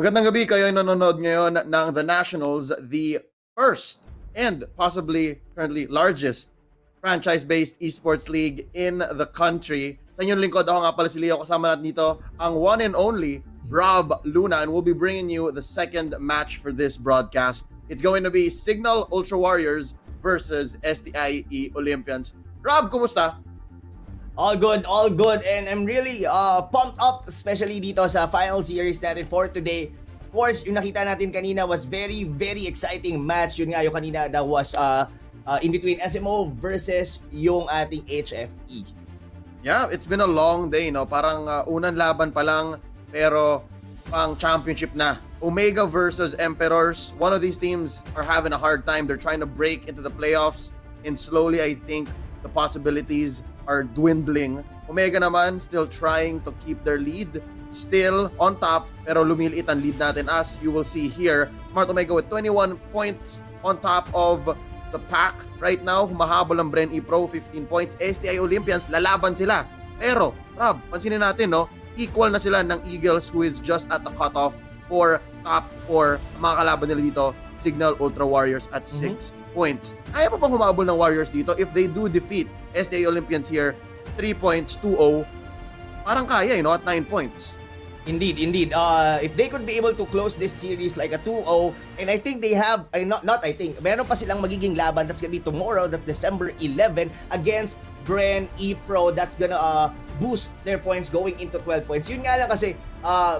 Magandang gabi, kayo ay nanonood ngayon ng The Nationals, the first and possibly currently largest franchise-based esports league in the country. Sa inyong lingkod, ako nga pala si Leo, kasama natin dito ang one and only Rob Luna, and we'll be bringing you the second match for this broadcast. It's going to be Cignal Ultra Warriors versus STI eOlympians. Rob, kumusta? All good, and I'm really pumped up, especially dito sa final series natin for today. Of course, yung nakita natin kanina was very exciting match. Yun nga yung kanina that was in between SMO versus yung ating HFE. Yeah, it's been a long day, no? Parang unang laban pa lang, pero pang championship na. Omega versus Emperors. One of these teams are having a hard time. They're trying to break into the playoffs, and slowly, I think, the possibilities are dwindling. Omega naman still trying to keep their lead, still on top, pero lumiliit ang lead natin as you will see here. Smart Omega with 21 points on top of the pack right now. Humahabol ang Bren ePro, 15 points. STI Olympians, lalaban sila. Pero, Rob, pansinin natin, no? Equal na sila ng Eagles, who is just at the cutoff for top 4. Ang mga kalaban nila dito, Cignal Ultra Warriors at 6 points. Kaya pa bang humabol ng Warriors dito if they do defeat STI Olympians here? 3 points, 2-0. Parang kaya, at 9 points. Indeed. If they could be able to close this series like a 2-0, and I think they have, meron pa silang magiging laban. That's gonna be tomorrow, that's December 11, against Bren ePro. That's gonna boost their points going into 12 points. Yun nga lang kasi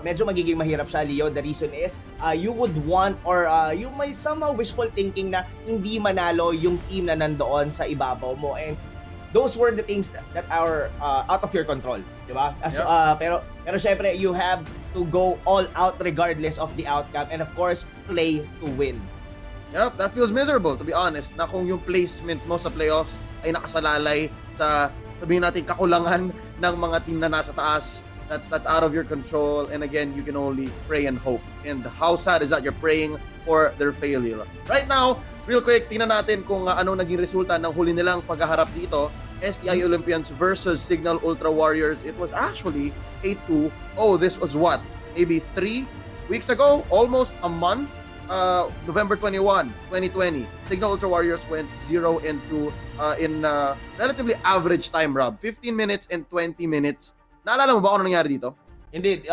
medyo magiging mahirap siya, Leo. The reason is you would want, or you may somehow wishful thinking na hindi manalo yung team na nandoon sa ibabaw mo, and those were the things that are out of your control, di ba? Pero syempre, you have to go all out regardless of the outcome, and of course, play to win. Yep, that feels miserable, to be honest, na kung yung placement mo sa playoffs ay nakasalalay sa, sabihin natin, kakulangan ng mga team na nasa taas. That's out of your control, and again, you can only pray and hope. And how sad is that you're praying for their failure. Right now, real quick, tingnan natin kung anong naging resulta ng huli nilang paghaharap dito. STI Olympians versus Cignal Ultra Warriors. It was actually 8-2. Oh, this was what? Maybe 3 weeks ago? Almost a month? November 21, 2020. Cignal Ultra Warriors went 0-2 in relatively average time, Rob. 15 minutes and 20 minutes. Naalala mo ba kung ano nangyari dito? Indeed.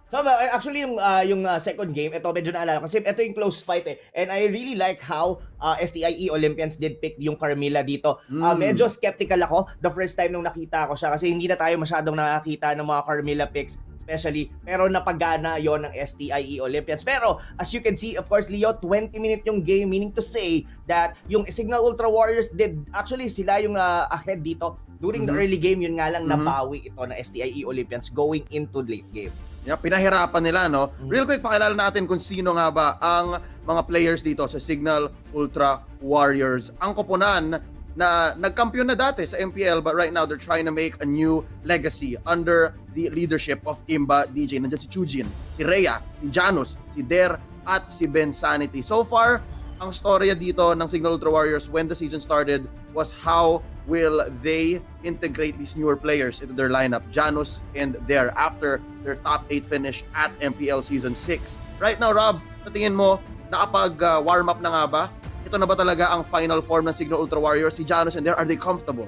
So actually yung second game, ito medyo naalala kasi ito yung close fight eh. And I really like how STI Olympians did pick yung Carmilla dito. Medyo skeptical ako the first time nung nakita ko siya kasi hindi na tayo masyadong nakakita ng mga Carmilla picks especially, pero napagana yon ng STI Olympians. Pero as you can see, of course, Leo, 20-minute yung game, meaning to say that yung Cignal Ultra Warriors sila yung ahead dito during the early game. Yun nga lang nabawi ito ng STI Olympians going into late game. Yeah, pinahirapan nila, no? Real quick, pakilala natin kung sino nga ba ang mga players dito sa Cignal Ultra Warriors. Ang koponan na nagkampiyon na dati sa MPL, but right now they're trying to make a new legacy under the leadership of Imba DJ. Nandiyan si Chujin, si Rhea, si Janus, si Der, at si Ben Sanity. So far, ang storya dito ng Cignal Ultra Warriors when the season started was how will they integrate these newer players into their lineup, Janus and Der, after their top 8 finish at MPL Season 6. Right now, Rob, sa tingin mo, nakapag-warm up na nga ba? Ito na ba talaga ang final form ng Cignal Ultra Warriors? Si Janus and Der, are they comfortable?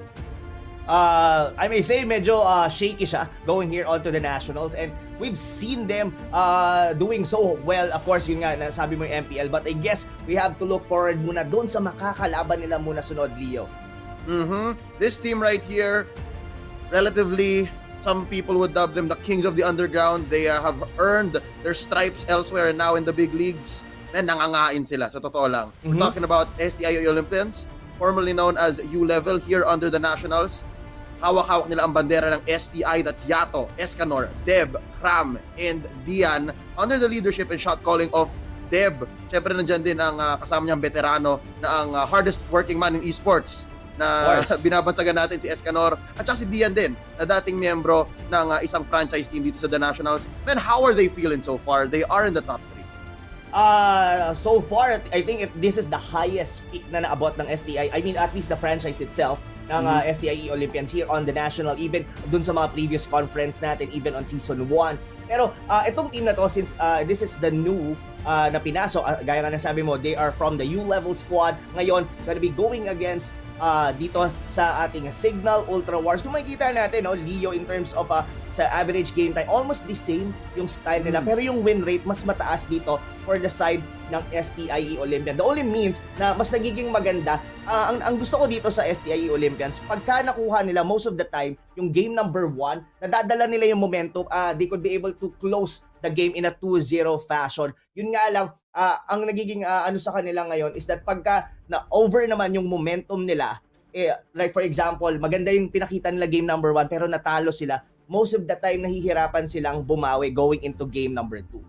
I may say medyo shaky siya going here onto the Nationals, and we've seen them doing so well. Of course, yun nga, sabi mo yung MPL, but I guess we have to look forward muna doon sa makakalaban nila muna sunod, Leo. This team right here, relatively, some people would dub them the kings of the underground. They have earned their stripes elsewhere and now in the big leagues. Man, nangangain sila, sa totoo lang. We're talking about STI Olympians, formerly known as U-Level here under the Nationals. Hawak-hawak nila ang bandera ng STI, that's Yato, Escanor, Deb, Kram, and Dian, under the leadership and shot calling of Deb. Siyempre nandyan din ang kasama niyang veterano na ang hardest working man in esports na binabansagan natin, si Escanor, at saka si Dian din, na dating miyembro ng isang franchise team dito sa The Nationals. Man, how are they feeling so far? They are in the top 3. So far, I think this is the highest peak na naabot ng STI. I mean, at least the franchise itself. ng STIE Olympians here on the national, even dun sa mga previous conference natin, even on season 1. Pero itong team na to, since this is the new na pinasok, gaya nga nasabi mo, they are from the U-level squad. Ngayon, gonna be going against dito sa ating Cignal Ultra Warriors. Kung makikita natin, no, Leo, in terms of sa average game time, almost the same yung style nila. Pero yung win rate, mas mataas dito for the side ng STIE Olympian. The only means na mas nagiging maganda, ang gusto ko dito sa STIE Olympians, pagka nakuha nila most of the time, yung game number 1, nadadala nila yung momentum, they could be able to close the game in a 2-0 fashion. Yun nga lang, ang nagiging ano sa kanila ngayon is that pagka na over naman yung momentum nila, like for example, maganda yung pinakita nila game number 1 pero natalo sila, most of the time nahihirapan silang bumawi going into game number 2.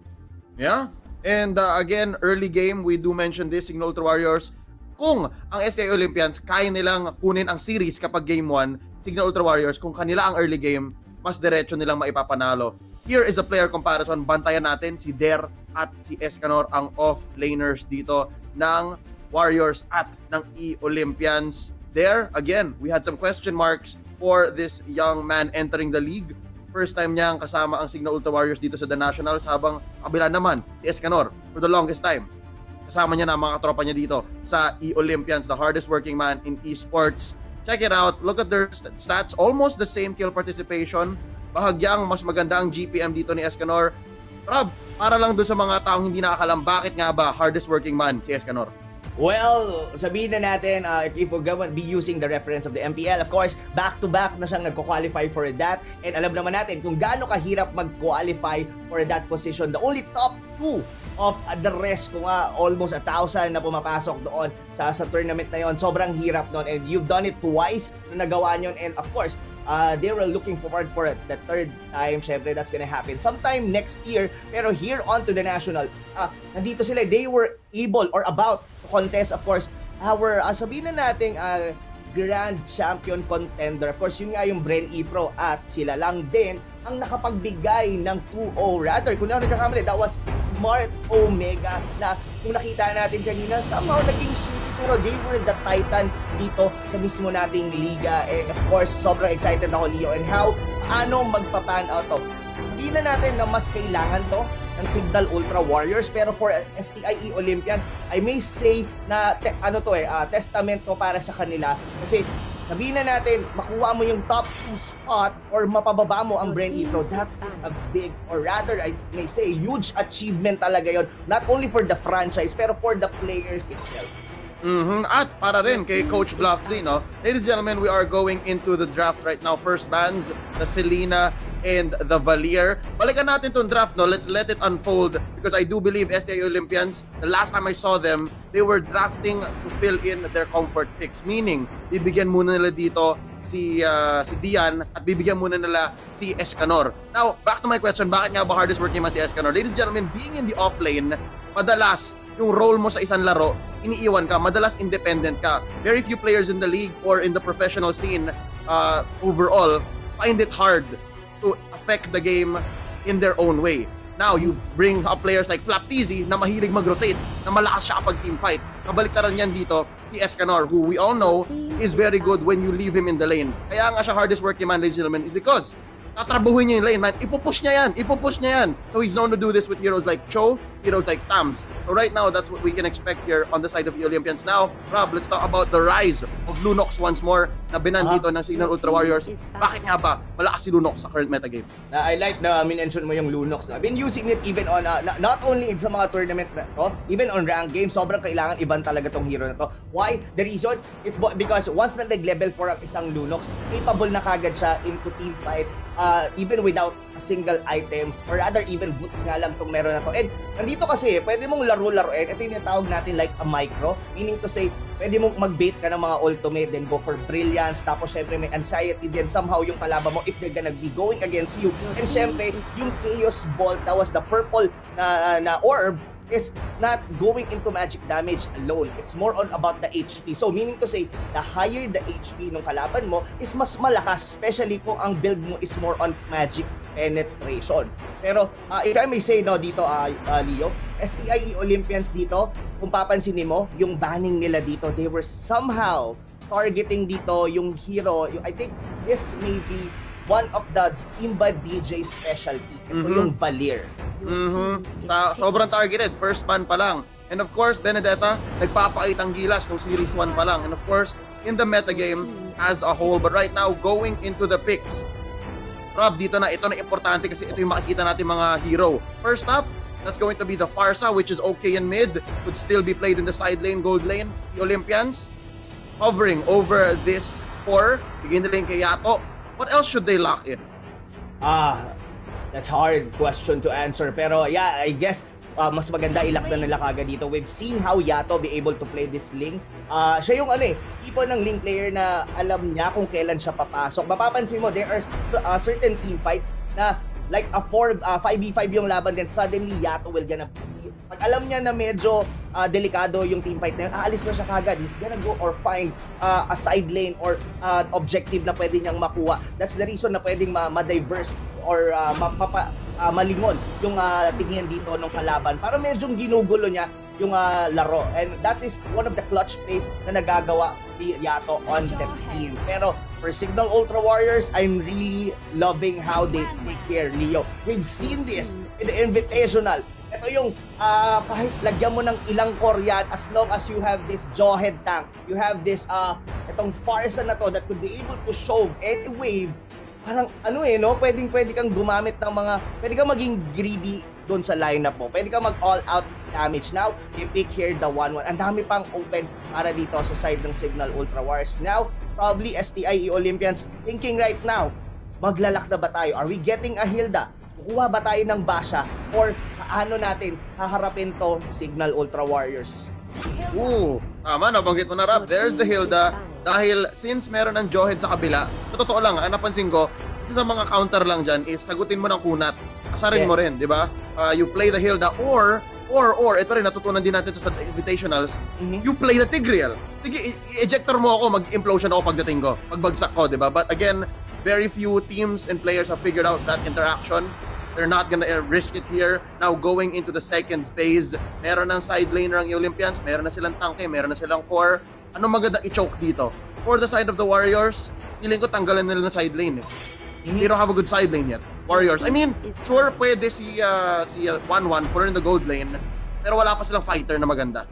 Yeah. And again, early game, we do mention this, Cignal Ultra Warriors. Kung ang STIE Olympians kaya nilang kunin ang series kapag game 1, Cignal Ultra Warriors, kung kanila ang early game, mas diretso nilang maipapanalo. Here is a player comparison. Bantayan natin si Der at si Escanor, ang off-laners dito ng Warriors at ng eOlympians. There, again, we had some question marks for this young man entering the league. First time niyang kasama ang Cignal Ultra Warriors dito sa The Nationals, habang kabila naman si Escanor for the longest time. Kasama niya na mga katropa niya dito sa eOlympians, the hardest working man in esports. Check it out. Look at their stats. Almost the same kill participation. Bahagyang mas maganda ang GPM dito ni Escanor. Rob, para lang dun sa mga taong hindi nakakalam, bakit nga ba hardest working man si Escanor? Well, sabihin na natin, if we're going to be using the reference of the MPL, of course, back-to-back na siyang nagko-qualify for that. And alam naman natin kung gaano kahirap mag-qualify for that position. The only top 2 of the rest, kung almost 1,000 na pumapasok doon sa tournament na yon, sobrang hirap doon. And you've done it twice na nagawa nyo. And of course, they were looking forward for it. The third time, syempre, that's gonna happen sometime next year. Pero here on to the national, nandito sila, they were able or about to contest, of course, our, sabihin na natin, grand champion contender. Of course, yun nga yung Bren E-Pro, at sila lang din ang nakapagbigay ng 2-0. Rather, kung ako nagkakamali, that was Smart Omega, na kung nakita natin kanina, somehow naging shitty, pero they were the titan dito sa mismo nating liga. And of course, sobrang excited ako, Leo, and how magpapan out to. Sabihin na natin na mas kailangan to ng Cignal Ultra Warriors, pero for STIE Olympians, I may say na testament to para sa kanila, kasi sabihin na natin, makuha mo yung top 2 spot or mapababa mo ang Bren E-Pro, that is a big, or rather I may say huge achievement talaga yon, not only for the franchise pero for the players itself. At para rin kay Coach Bluffley, no? Ladies and gentlemen, we are going into the draft right now. First bands, the Selena and the Valier. Balikan natin tong draft, no? Let's let it unfold, because I do believe STIE Olympians, the last time I saw them, they were drafting to fill in their comfort picks. Meaning, bibigyan muna nila dito si Dian at bibigyan muna nila si Escanor. Now, back to my question, bakit nga ba hardest working man si Escanor? Ladies and gentlemen, being in the offlane, madalas yung role mo sa isang laro, iniiwan ka, madalas independent ka. Very few players in the league or in the professional scene overall find it hard to affect the game in their own way. Now, you bring up players like Flaptizi na mahilig mag-rotate, na malakas siya kapag team fight. Kabaliktaran yan dito, si Escanor, who we all know is very good when you leave him in the lane. Kaya nga siya hardest working man, ladies and gentlemen, is because tatrabuhin niya yung lane, man. Ipupush niya yan. So he's known to do this with heroes like Cho, heroes like Tams. So right now, that's what we can expect here on the side of the Olympians. Now, Rob, let's talk about the rise of Lunox once more, na binan dito ng Cignal Ultra Warriors. Bakit nga ba malakas si Lunox sa current metagame? I like na minention mo yung Lunox. I've been using it even on, not only in sa mga tournament na to, even on ranked games, sobrang kailangan iban talaga tong hero na to. Why? The reason? It's because once na nag-level 4 ang isang Lunox, capable na kagad siya into team fights, even without a single item, or rather even boots nga lang tong meron na to. And nandito kasi, pwede mong laro-laruin. Ito yung natawag natin like a micro, meaning to say, pwede mong mag-bait ka ng mga ultimate, then go for brilliance, tapos syempre may anxiety din somehow yung kalaban mo if they're gonna be going against you. And syempre, yung Chaos Bolt, that was the purple na orb, is not going into magic damage alone. It's more on about the HP. So meaning to say, the higher the HP ng kalaban mo is mas malakas, especially kung ang build mo is more on magic penetration. Pero if I may say no dito, Leo, STIE Olympians dito, kung papansinin mo, yung banning nila dito, they were somehow targeting dito yung hero. I think this may be one of the Imba DJ specialty. Ito yung Valir. Sobrang targeted. First man pa lang. And of course, Benedetta, nagpapakitang gilas no Series 1 pa lang. And of course, in the metagame as a whole. But right now, going into the picks, Rob, ito na importante kasi ito yung makikita natin mga hero. First up, that's going to be the Farsa, which is okay in mid. Could still be played in the side lane, gold lane. The Olympians, hovering over this core. Bigyan nila yung kay Yato. What else should they lock in? That's hard question to answer. Pero yeah, I guess mas maganda ilak na nila kagad dito. We've seen how Yato be able to play this link. Siya yung tipo ng link player na alam niya kung kailan siya papasok. Mapapansin mo, there are certain team fights na like a 5v5 yung laban, then suddenly Yato will gonna pag alam niya na medyo delikado yung team fight na yun, aalis na siya kagad. He's gonna go or find a side lane or objective na pwede niyang makuha. That's the reason na pwedeng ma-diverse or malingon yung tingin dito ng kalaban para medyo ginugulo niya yung laro. And that is one of the clutch plays na nagagawa ni Yato on the team. Pero for Cignal Ultra Warriors, I'm really loving how they take care, Leo. We've seen this in the Invitational. Ito yung kahit lagyan mo ng ilang core yan, as long as you have this jawhead tank, you have this itong Farsa na to that could be able to shove any wave, parang pwede kang gumamit ng pwede kang maging greedy doon sa lineup mo. Pwede kang mag all out damage. Now, you pick here the 1-1. Ang dami pang open para dito sa side ng Cignal Ultra Warriors. Now, probably STI Olympians thinking right now, maglalak na ba tayo? Are we getting a Hilda? Kukuha ba tayo ng Basha? Or paano natin haharapin to Cignal Ultra Warriors? Tama, nabanggit mo na, Rap. There's the Hilda. Dahil since meron ng Jawhead sa kabila, sa totoo lang, napansin ko, isa sa mga counter lang dyan is sagutin mo ng kunat. Asarin mo rin, di ba? You play the Hilda or ito rin, natutunan din natin sa Invitationals, you play the Tigreal. Sige, i-ejector mo ako, mag-implosion ako pagdating ko, pagbagsak ko, di ba? But again, very few teams and players have figured out that interaction. They're not gonna risk it here. Now, going into the second phase, meron ng side laner ang Olympians, meron na silang tanke, meron na silang core. Ano maganda i-choke dito? For the side of the Warriors, feeling ko tanggalan nila ng side lane. They don't have a good side lane yet. Warriors, I mean, sure pwede si 1-1, put her in the gold lane, pero wala pa silang fighter na maganda.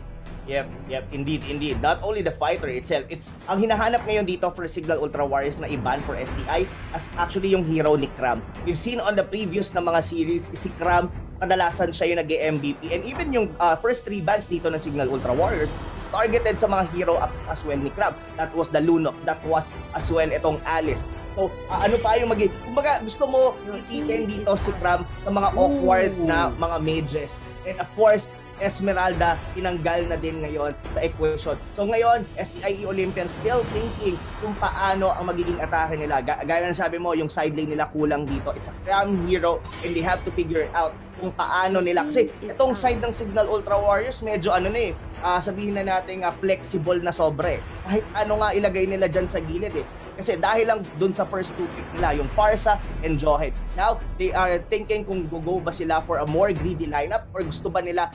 Yep, indeed. Not only the fighter itself, it's ang hinahanap ngayon dito for Cignal Ultra Warriors na i-ban for STI as actually yung hero ni Cram. We've seen on the previous na mga series, si Cram, kadalasan siya yung nag-MVP. And even yung first 3 bans dito ng Cignal Ultra Warriors is targeted sa mga hero as well ni Cram. That was the Lunox, that was as well itong Alice. So, ano pa yung kumbaga, gusto mo itin dito si Cram sa mga awkward na mga mages. And of course, Esmeralda, tinanggal na din ngayon sa equation. So ngayon, STI Olympians still thinking kung paano ang magiging atake nila. Gaya ng sabi mo, yung side lane nila kulang dito. It's a cram hero and they have to figure it out kung paano nila. Kasi itong side ng Cignal Ultra Warriors, medyo sabihin na natin flexible na sobre. Kahit ano nga ilagay nila dyan sa gilid Kasi dahil lang dun sa first 2 pick nila, yung Farsa and Jawhead. Now, they are thinking kung go ba sila for a more greedy lineup or gusto ba nila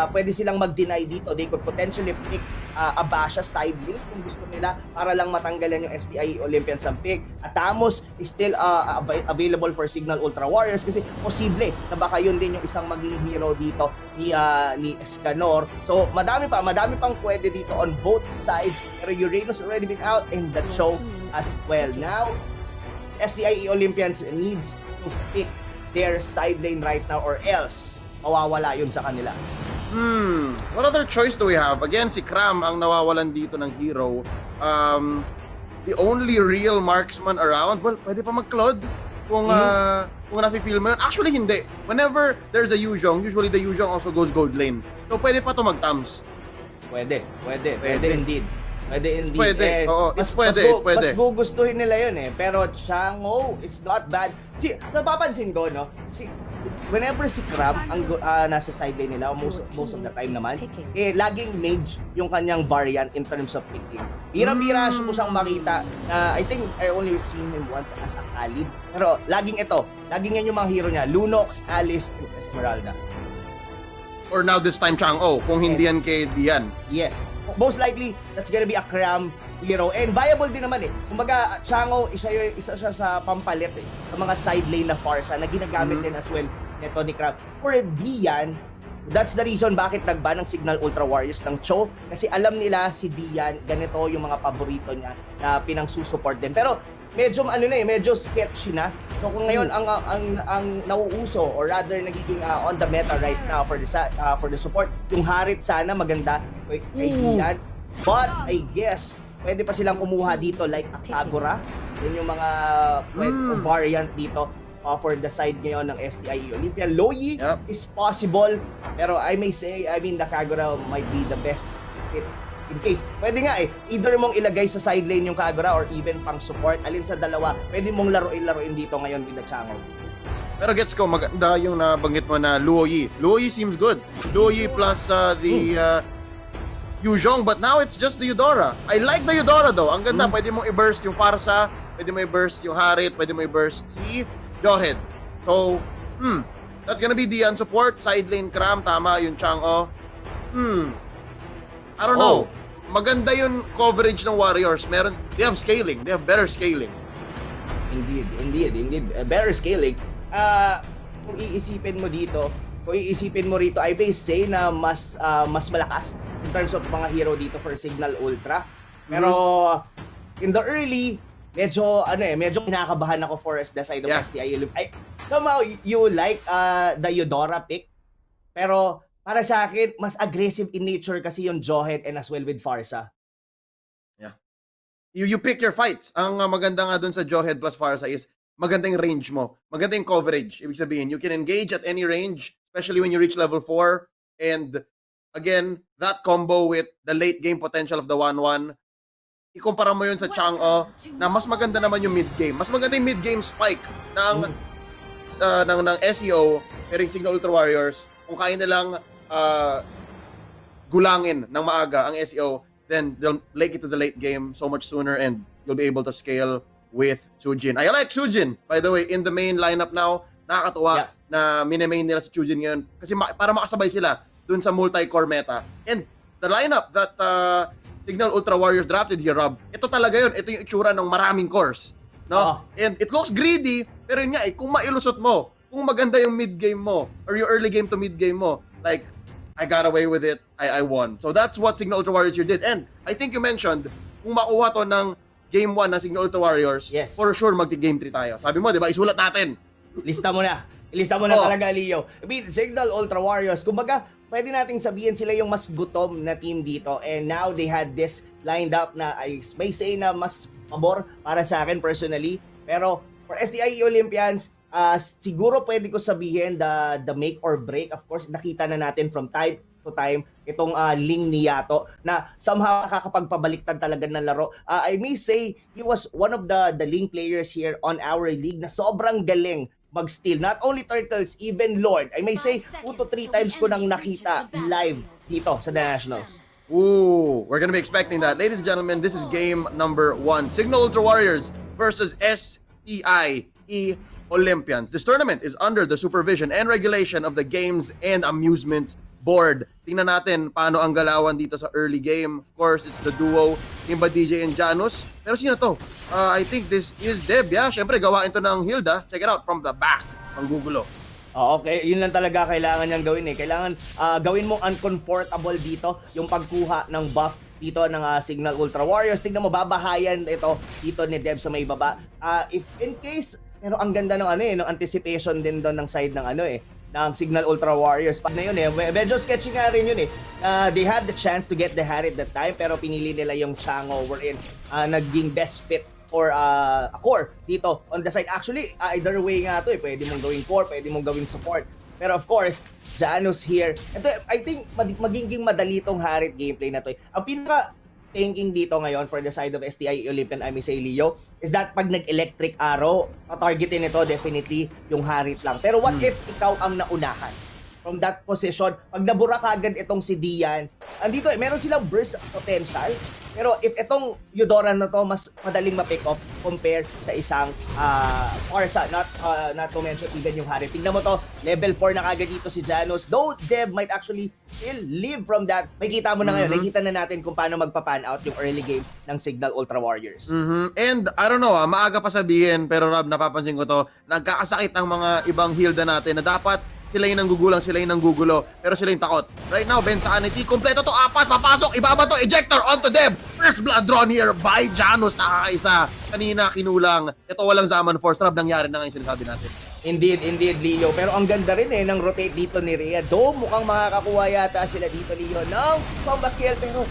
pwede silang mag-deny dito. They could potentially pick a Basha side lane kung gusto nila para lang matanggalan yung STI Olympians ang pick. Atamos is still available for Cignal Ultra Warriors kasi posible na baka yun din yung isang maging hero dito ni Escanor. So, madami pang pwede dito on both sides. Pero Uranus already been out and the choke as well. Now, STI Olympians needs to pick their side lane right now or else mawawala yun sa kanila. What other choice do we have? Again, si Cram ang nawawalan dito ng hero. The only real marksman around, well, pwede pa mag-Claude kung nafe-feel mo yun. Actually, hindi. Whenever there's a Yuzhong, usually the Yuzhong also goes gold lane. So, pwede pa to mag-Tams. Pwede indeed. Pwede. Oo, it's pwede. Mas gugustuhin nila yun Pero Chango, it's not bad. Sa papansin ko, whenever si Crab ang nasa side lane nila, most of the time naman, laging mage yung kanyang variant in terms of picking. Bira-bira mo siyang makita na I think I only seen him once as a Khalid. Pero laging yan yung mga hero niya, Lunox, Alice, and Esmeralda. Or now this time Chang'o, kung hindi yan kay Dian. Yes. Most likely, that's gonna be a Cram hero. And viable din naman eh. Kumbaga, Chango, isa siya sa pampalit eh. Sa mga side lane na Farsa na ginagamit din as well nito ni Crab. For Dian, that's the reason bakit nagban ng Cignal Ultra Warriors ng Cho. Kasi alam nila si Dian, ganito yung mga paborito niya na pinangsusupport din. Pero medyo medyo sketchy na. So kung ngayon ang nauuso or rather nagiging on the meta right now for the support, yung Harit sana maganda kay Dian. But I guess pwede pa silang kumuha dito like Akagura. Yun yung mga variant dito for the side ngayon ng STI eOlympian. Loyi is possible, pero I may say, Nakagura might be the best fit in case. Pwede nga either mong ilagay sa side lane yung Kagura or even pang support. Alin sa dalawa, pwede mong laruin dito ngayon with the Chango. Pero gets ko, maganda yung nabanggit mo na Luoyi. Luoyi seems good. Luoyi plus the Yuzhong, but now it's just the Eudora. I like the Eudora though. Ang ganda, pwede mong i-burst yung Farsa, pwede mong i-burst yung Harit, pwede mong i-burst si Johed. So, that's gonna be Dian support, side lane Cram, tama yung Chango. I don't know. Maganda yung coverage ng Warriors. They have scaling. They have better scaling. Indeed. Better scaling. Kung iisipin mo rito, I may say na mas malakas in terms of mga hero dito for Cignal Ultra. Pero in the early, medyo kinakabahan ako for the side of STI. Somehow you like the Eudora pick, pero para sa akin mas aggressive in nature kasi yung Johed and as well with Farsa. Yeah. You pick your fights. Ang maganda nga dun sa Johed plus Farsa is magandang range mo. Magandang coverage. Ibig sabihin, you can engage at any range, especially when you reach level 4. And again, that combo with the late game potential of the 1-1, ikumpara mo yun sa Chango na mas maganda naman yung mid-game. Mas maganda yung mid-game spike ng SEO, pero yung Cignal Ultra Warriors, kung kaya nilang gulangin ng maaga ang SEO, then they'll lake it to the late game so much sooner and you'll be able to scale with Sujin. I like Sujin, by the way, in the main lineup now. Nakakatuwa na mini-main nila si Sujin ngayon kasi para makasabay sila dun sa multi-core meta. And the lineup that Cignal Ultra Warriors drafted here, Rob, ito talaga yun. Ito yung itsura ng maraming cores. No? And it looks greedy, pero yun nga, kung mailusot mo, kung maganda yung mid-game mo, or yung early game to mid-game mo, like, I got away with it, I won. So that's what Cignal Ultra Warriors here did. And I think you mentioned, kung makuha to ng Game 1 ng Cignal Ultra Warriors, for sure magti-Game 3 tayo. Sabi mo, di ba, isulat natin. Lista mo na talaga, Leo. I mean, Cignal Ultra Warriors, kumbaga, pwede nating sabihin sila yung mas gutom na team dito. And now they had this lined up na I may say na mas pabor para sa akin personally. Pero for STI eOlympians, siguro pwede ko sabihin the make or break. Of course, nakita na natin from time to time itong Ling ni Yato na somehow nakakapagpabaliktad talaga ng laro. I may say he was one of the Ling players here on our league na sobrang galing mag-steal. Not only Turtles, even Lord. I may say 2 to 3 times ko nang nakita live dito sa The Nationals. Ooh, we're gonna be expecting that. Ladies and gentlemen, this is game number 1. Cignal Ultra Warriors versus STI eOlympians. This tournament is under the supervision and regulation of the Games and Amusement Board. Tingnan natin paano ang galawan dito sa early game. Of course, it's the duo, Kimba DJ and Janus. Pero sino to? I think this is Deb, yeah? Siyempre, gawain to ng Hilda. Check it out from the back. Ang gugulo. Okay, yun lang talaga kailangan niyang gawin eh. Kailangan gawin mo uncomfortable dito yung pagkuha ng buff dito ng Cignal Ultra Warriors. Tingnan mo, babahayan ito dito ni Deb sa may baba. If in case, pero ang ganda ng ng anticipation din doon ng side ng ng Cignal Ultra Warriors. Pag na yun medyo sketchy nga rin yun they had the chance to get the Harit that time, pero pinili nila yung Chango wherein naging best fit or a core dito on the side. Actually, either way nga to pwede mong gawing core, pwede mong gawing support. Pero of course, Janus here. Ito, I think magiging madali tong Harit gameplay na to. Ang pinaka thinking dito ngayon for the side of STI eOlympian, I may say, Leo, is that pag nag-electric arrow, targetin ito definitely yung Harit lang. Pero what if ikaw ang naunahan? from that position. Pag nabura kagad itong si Dian, andito meron silang burst potential. Pero if itong Eudora na to, mas madaling ma-pick up compare sa isang Farsa, not to mention even yung Harry. Tingnan mo to, level 4 na kagad dito si Janos. Though Dev might actually still live from that. May kita mo na ngayon, nakikita na natin kung paano magpa-pan out yung early game ng Cignal Ultra Warriors. And I don't know, maaga pa sabihin, pero Rob, napapansin ko to, nagkakasakit ang mga ibang hilda natin na dapat sila yung nanggugulang, sila yung nanggugulo, pero sila yung takot. Right now, Ben Sanity, kompleto to, 4, papasok, ibaba to, ejector onto Deb. First blood drawn here by Janos, nakakaisa. Kanina, kinulang. Ito walang Zaman Force, Rob, nangyari na ngayon sinasabi natin. Indeed, Leo. Pero ang ganda rin ng rotate dito ni Rhea. Do mukhang makakakuha yata sila dito, Leo, ng comeback kill, pero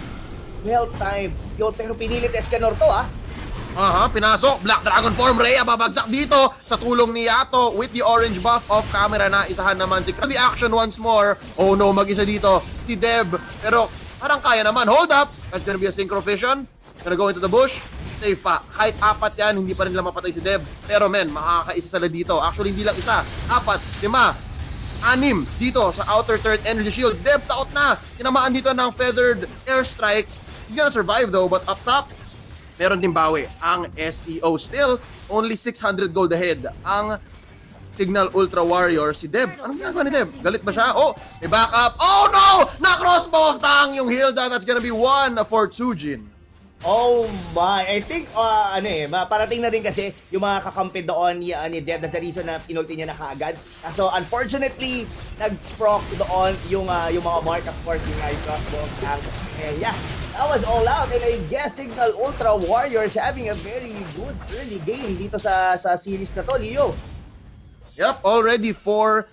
well timed. Yo, pero pinilit Escanor to, Pinasok, Black Dragon form, Rhea babagsak dito sa tulong ni Yato with the orange buff off camera na isahan naman si the action once more. Oh no, mag-isa dito si Deb, pero parang kaya naman. Hold up, that's gonna be a synchro fission, gonna go into the bush, safe pa. Kahit 4 yan, hindi pa rin nila mapatay si Deb, pero men, makakaisa sila dito. Actually, hindi lang isa, 4, 5, 6 dito sa outer third energy shield. Deb taot na, tinamaan dito ng feathered airstrike. He's gonna survive though, but up top meron din bawi. Ang SEO still only 600 gold ahead. Ang Cignal Ultra Warriors, si Deb. Anong ginagawa ni Deb? Galit ba siya? Oh, may backup. Oh no! Na-crossbow of Tang yung Hilda. That's gonna be 1 for Tsujin. Oh my, I think parating na rin kasi yung mga kakampi doon ni Deb, that's the reason na inulti niya na kaagad. So unfortunately, nag-proc doon yung mga mark, of course, yung crossbow of Tang. And yeah, that was all out, and I guess Cignal Ultra Warriors having a very good early game dito sa series na to, Leo. Yep, already 4-1,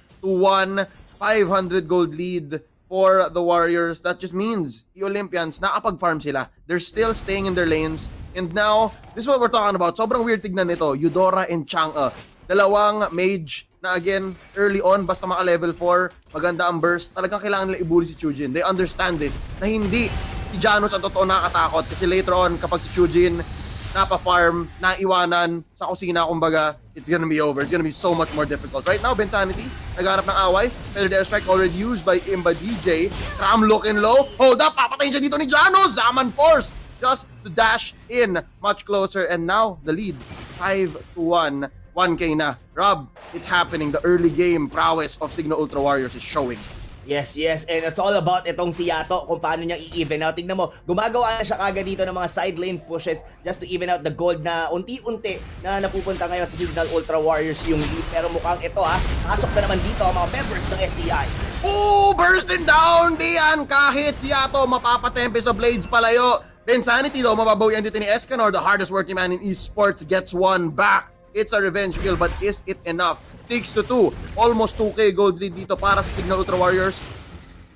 500 gold lead for the Warriors. That just means eOlympians, nakapag-farm sila. They're still staying in their lanes. And now, this is what we're talking about. Sobrang weird tignan nito. Eudora and Chang'e. Dalawang mage na again, early on, basta maka-level 4, maganda ang burst. Talagang kailangan nila ibuli si Tsujin. They understand this. Na hindi si Janos ang totoo nakatakot. Kasi later on, kapag si Tsujin napa-farm, naiwanan sa kusina, kumbaga, it's gonna be over. It's gonna be so much more difficult. Right now, Bensanity, naghanap ng away. Feathered airstrike already used by Imba DJ. Ram looking low. Hold up, papatayin siya dito ni Janos. Zaman Force just to dash in much closer. And now, the lead, 5-1. 1K na. Rob, it's happening. The early game prowess of Cignal Ultra Warriors is showing. Yes, and it's all about itong si Yato, kung paano niya i-even out. Tingnan mo, gumagawa na siya kagad dito ng mga side lane pushes just to even out the gold na unti-unti na napupunta ngayon sa Cignal Ultra Warriors yung lead. Pero mukhang ito pasok na naman dito ang mga members ng STI. Oh, bursting down, Dian! Kahit si Yato mapapatempe sa blades palayo. Bensanity daw, mababawian dito ni Escanor, the hardest working man in esports, gets one back. It's a revenge kill, but is it enough? 6-2, almost 2K gold lead dito para sa Cignal Ultra Warriors.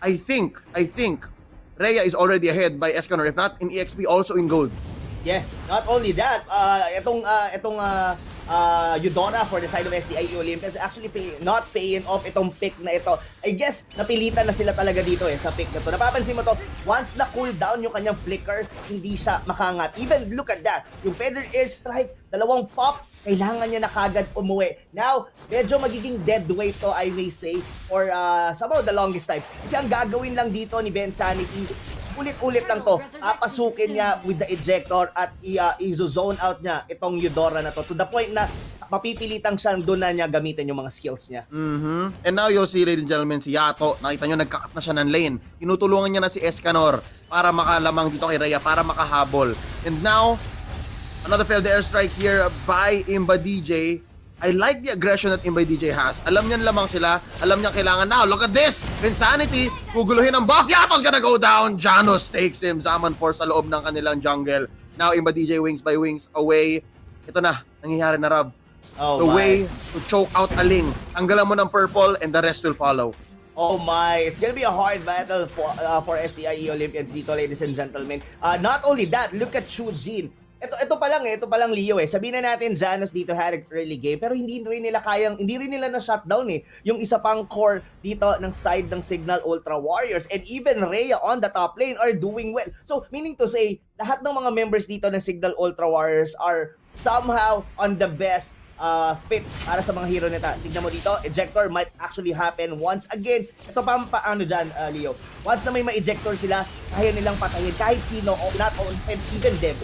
I think Rhea is already ahead by Escanor, if not in EXP, also in gold. Yes, not only that, itong Eudora for the side of STI eOlympians actually not paying off itong pick na ito. I guess napilitan na sila talaga dito sa pick na to. Napapansin mo to, once na cool down yung kanyang flicker, hindi siya makangat. Even look at that, yung feather airstrike, dalawang pop, kailangan niya na kagad umuwi. Now, medyo magiging dead weight to, I may say, for somehow the longest time. Kasi ang gagawin lang dito ni Ben Sanity, ulit-ulit lang to, pasukin niya with the ejector at i-zone out niya itong Eudora na to the point na mapipilitang siya doon na niya gamitin yung mga skills niya. And now you'll see, ladies and gentlemen, si Yato, nakita nyo, nagkakat na siya ng lane. Tinutulungan niya na si Escanor para makalamang dito kay Rhea, para makahabol. And now, another failed airstrike here by Imba DJ. I like the aggression that Imba DJ has. Alam niyan lamang sila. Alam niya kailangan now. Look at this! Insanity! Guguluhin ang buff. Yato's gonna go down. Janos takes him. Zaman Force sa loob ng kanilang jungle. Now Imba DJ wings by wings away. Ito na. Nangyayari na, Rob. The way to choke out a Ling. Tanggalan mo ng purple and the rest will follow. Oh my, it's gonna be a hard battle for STI eOlympians dito, ladies and gentlemen. Not only that, look at Tsujin. Ito pa lang Leo Sabihin na natin Janos dito had a early game pero hindi rin nila na shutdown yung isa pang core dito ng side ng Cignal Ultra Warriors, and even Rhea on the top lane are doing well. So meaning to say, lahat ng mga members dito ng Cignal Ultra Warriors are somehow on the best fit para sa mga hero nito. Tignan mo dito, ejector might actually happen once again. Ito pa paano dyan, Leo. Once na may ma-ejector sila, kaya nilang patayin kahit sino, not on, and even Deb.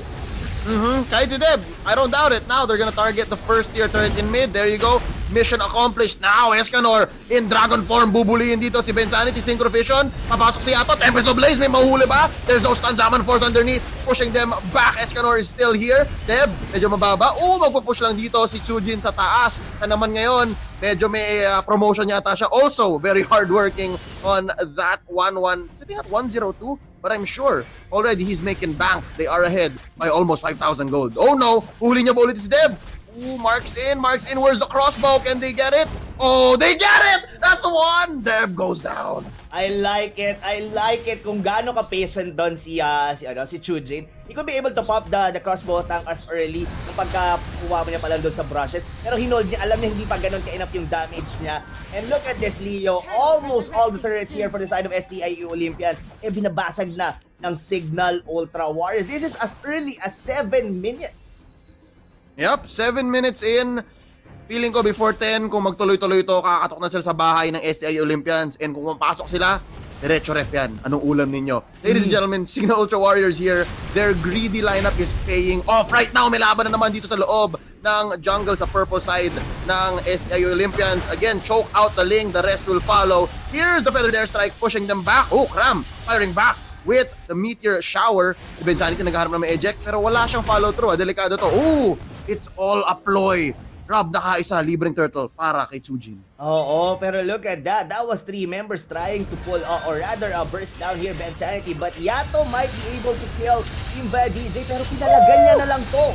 Kahit si Deb, I don't doubt it. Now they're gonna target the first tier turret in mid. There you go. Mission accomplished. Now Escanor in dragon form. Bubulihin dito si Bensanity. Synchro Vision. Papasok si Yato. Tempest of Blaze. May mahuli ba? There's no stun. Zaman Force underneath. Pushing them back. Escanor is still here. Deb, medyo mababa. Magpupush lang dito si Tsujin sa taas. Na naman ngayon, medyo may promotion yata siya. Also, very hardworking on that 1-1. Sitting at 1-0-2. But I'm sure already he's making bank. They are ahead by almost 5,000 gold. Oh no! Huli niya ba ulit si Deb? Marks in. Where's the crossbow? Can they get it? Oh, they get it! That's the one! Deb goes down. I like it kung gaano ka-patient doon si Chujin. He could be able to pop the crossbow tank as early nung pagkakuha mo niya pala doon sa brushes. Pero hinold niya, alam niya hindi pa ganun ka-enough yung damage niya. And look at this, Leo. Almost all the turrets here for the side of STI eOlympians binabasag na ng Cignal Ultra Warriors. This is as early as 7 minutes. Yep, 7 minutes in. Feeling ko before 10, kung magtuloy-tuloy ito, kakatok na sila sa bahay ng STI Olympians. And kung mapasok sila, diretso ref yan. Anong ulam ninyo? Ladies and gentlemen, Cignal Ultra Warriors here. Their greedy lineup is paying off. Right now, may laban na naman dito sa loob ng jungle sa purple side ng STI Olympians. Again, choke out the Ling. The rest will follow. Here's the Feathered Airstrike pushing them back. Oh, Cram firing back with the Meteor Shower. Si Bensanity naghaharap na may eject, pero wala siyang follow-through. Delikado to. Oh, it's all a ploy. Rob, nakaisa, libreng turtle para kay Tsujin. Oo, pero look at that. That was 3 members trying to pull, or rather, burst down here, Bensanity. But Yato might be able to kill Imba DJ, pero pinalagan niya na lang to.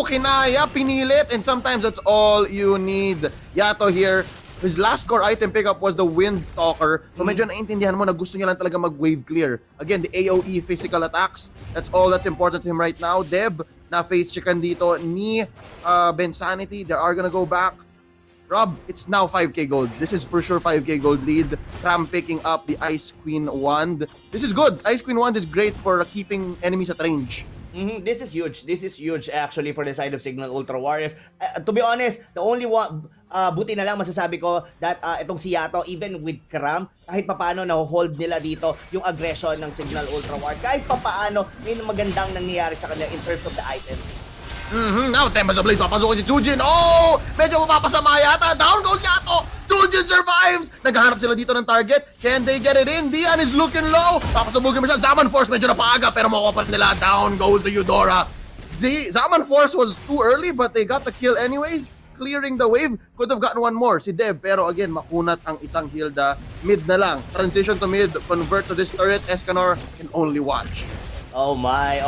Kinaya, pinilit, and sometimes that's all you need. Yato here, his last core item pickup was the Wind Talker. So medyo naintindihan mo na gusto niya lang talaga mag-wave clear. Again, the AoE physical attacks, that's all that's important to him right now. Deb, na face checkan dito ni Bensanity. They are gonna go back. Rob, it's now 5k gold. This is for sure 5k gold lead. Cram picking up the Ice Queen Wand. This is good. Ice Queen Wand is great for keeping enemies at range. This is huge. This is huge actually for the side of Cignal Ultra Warriors. To be honest, the only one, buti na lang masasabi ko that itong si Yato, even with Cram, kahit papaano na-hold nila dito yung aggression ng Cignal Ultra Warriors. Kahit papaano, may magandang nangyayari sa kanila in terms of the items. Now, Tempest of Blade, papasukin si Tsujin. Oh! Medyo mapapasama yata. Down goes Yato. Tsujin survives. Naghahanap sila dito ng target. Can they get it in? Dian is looking low. Papasabugin mo siya. Zaman Force medyo napaaga pero makuha pa nila. Down goes the Eudora. Zaman Force was too early but they got the kill anyways. Clearing the wave. Could have gotten one more si Deb. Pero again, makunat ang isang Hilda. Mid na lang. Transition to mid. Convert to this turret. Escanor can only watch. Oh my.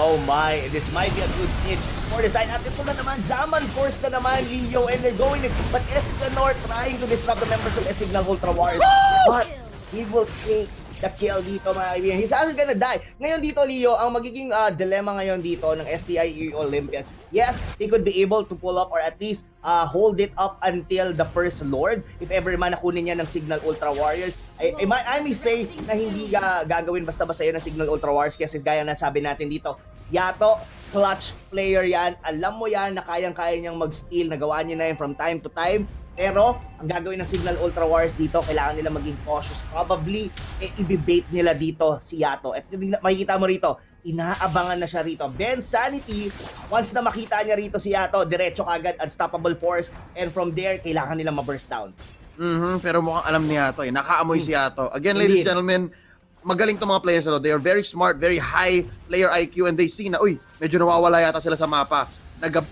This might be a good siege for the side. At ito na naman, Zaman Force na naman, Leo, and they're going in. But Escanor trying to disrupt the members of Cignal Ultra Warriors. But he will take the kill dito, mga kaibigan. He's actually gonna die. Ngayon dito, Leo, ang magiging dilemma ngayon dito ng STI Olympians, yes, they could be able to pull up or at least hold it up until the first Lord. If ever man nakunin niya ng Cignal Ultra Warriors, I may say na hindi gagawin basta-basta yun ng Cignal Ultra Warriors kasi gaya na sabi natin dito, Yato, clutch player yan. Alam mo yan na kayang-kaya niyang mag-steal. Nagawa niya na yan from time to time. Pero, ang gagawin ng Cignal Ultra Warriors dito, kailangan nila maging cautious. Probably, i-bait nila dito si Yato. At makikita mo rito, inaabangan na siya rito. Bensanity, once na makita niya rito si Yato, diretso kagad, unstoppable force. And from there, kailangan nila ma-burst down. Pero mukhang alam ni Yato eh. Nakaamoy si Yato. Again, ladies and gentlemen, magaling itong mga players na to. They are very smart, very high player IQ, and they see na, medyo nawawala yata sila sa mapa.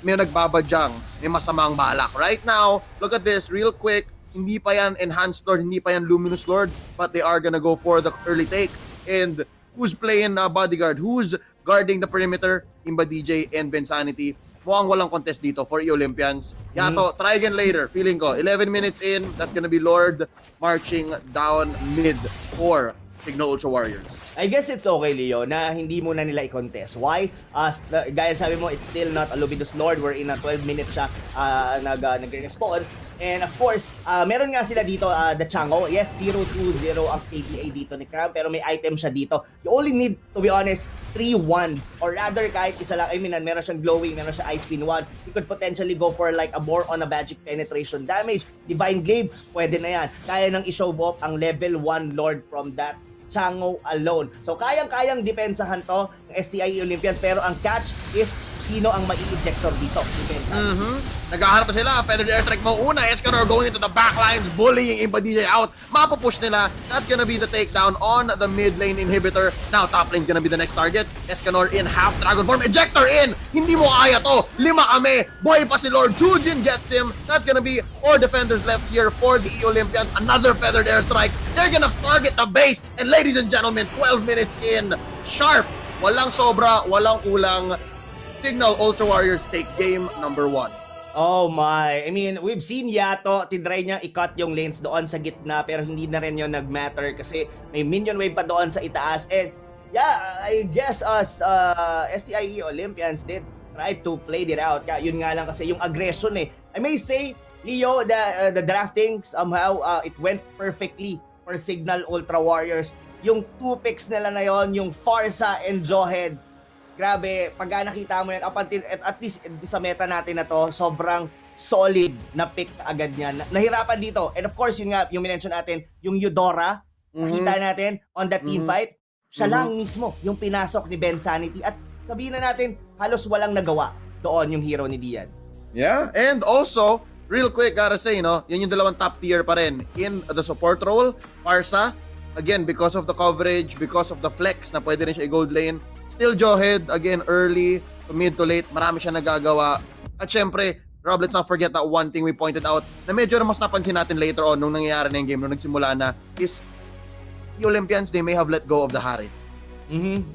May nagbabadyang, may masamang balak. Right now, look at this, real quick, hindi pa yan Enhanced Lord, hindi pa yan Luminous Lord, but they are gonna go for the early take. And who's playing bodyguard? Who's guarding the perimeter? Imba DJ and Bensanity. Mukhang walang contest dito for eOlympians. Yato, try again later. Feeling ko, 11 minutes in, that's gonna be Lord marching down mid for Cignal Ultra Warriors. I guess it's okay, Leo, na hindi muna nila i-contest. Why? Gaya sabi mo, it's still not a Luminous Lord. We're in a 12 minutes siya nag-respawn. And of course, meron nga sila dito, the Chango. Yes, 0-2-0 ang KDA dito ni Cram, pero may item siya dito. You only need, to be honest, 3 ones. Or rather, kahit isa lang, I mean, meron siyang glowing, meron siya ice spin 1. You could potentially go for like a more on a magic penetration damage. Divine Glaive, pwede na yan. Kaya nang i-show off ang level 1 Lord from that Chango alone. So, kayang-kayang depensahan to ng STI Olympians, pero ang catch is sino ang mai-ejector dito. Naghaharap na sila. Feathered Airstrike mo una. Escanor going into the backlines, bullying Impa DJ out. Mapupush nila. That's gonna be the takedown on the mid lane inhibitor. Now, top lane's gonna be the next target. Escanor in, half dragon form. Ejector in! Hindi mo kaya to. 5 kami. Boy pa si Lord. Chujin gets him. That's gonna be 4 defenders left here for the eOlympians. Another Feathered Airstrike. They're gonna target the base. And ladies and gentlemen, 12 minutes in. Sharp. Walang sobra, walang kulang. Cignal Ultra Warriors take game number 1. Oh my. I mean, we've seen Yato, tinry niya i-cut yung lanes doon sa gitna, pero hindi na rin yun nag-matter kasi may minion wave pa doon sa itaas. And yeah, I guess us STIE Olympians did try to play it out. Kaya yun nga lang kasi yung aggression eh. I may say, Leo, the drafting somehow, it went perfectly for Cignal Ultra Warriors. Yung 2 picks nila na yon, yung Farsa and Johed. Grabe, pag nakita mo yan, up until, at least sa meta natin na to, sobrang solid na pick agad niya. Nahirapan dito. And of course, yun nga, yung minention natin, yung Eudora, nakita natin on the team fight, siya lang mismo yung pinasok ni Ben Sanity. At sabihin na natin, halos walang nagawa doon yung hero ni Dian. Yeah, and also, real quick, gotta say, no, yan yung dalawang top tier pa rin. In the support role, Farsa, again, because of the coverage, because of the flex na pwede rin siya i-gold lane, still Johed, again, early to mid to late, marami siya nagagawa. At syempre, Rob, let's not forget that one thing we pointed out na medyo na mas napansin natin later on nung nangyayari na yung game, nung nagsimula na, is the Olympians, they may have let go of the Harit.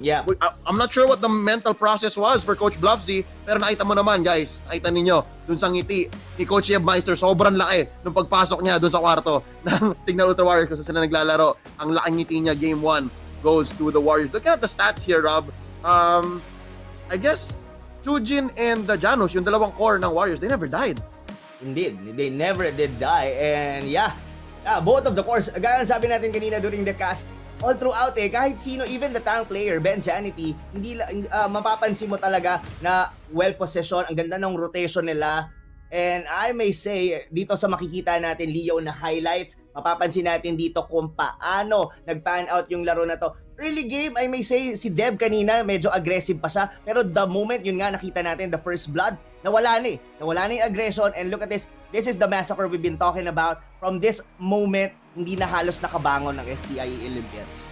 Yeah. I'm not sure what the mental process was for Coach Bluffsy, pero nakita mo naman, guys, nakita ninyo, dun sa ngiti ni Coach Yebmeister, sobrang laki nung pagpasok niya dun sa kwarto ng Cignal Ultra Warriors kasi sila naglalaro. Ang laking ngiti niya, game 1 goes to the Warriors. Looking at the stats here, Rob, I guess Chujin and Janus, yung dalawang core ng Warriors, they never died. Indeed, they never did die. And yeah, both of the cores, gaya sabi natin kanina during the cast, all throughout kahit sino, even the tank player, Ben Sanity, hindi mapapansin mo talaga na well-possession, ang ganda ng rotation nila. And I may say, dito sa makikita natin, Leo, na highlights, mapapansin natin dito kung paano nag-pan out yung laro na to. Early game, I may say, si Deb kanina, medyo aggressive pa siya. Pero the moment, yun nga, nakita natin, the first blood, nawala na Nawala na yung aggression. And look at this, this is the massacre we've been talking about. From this moment, hindi na halos nakabangon ng STIE Olympians.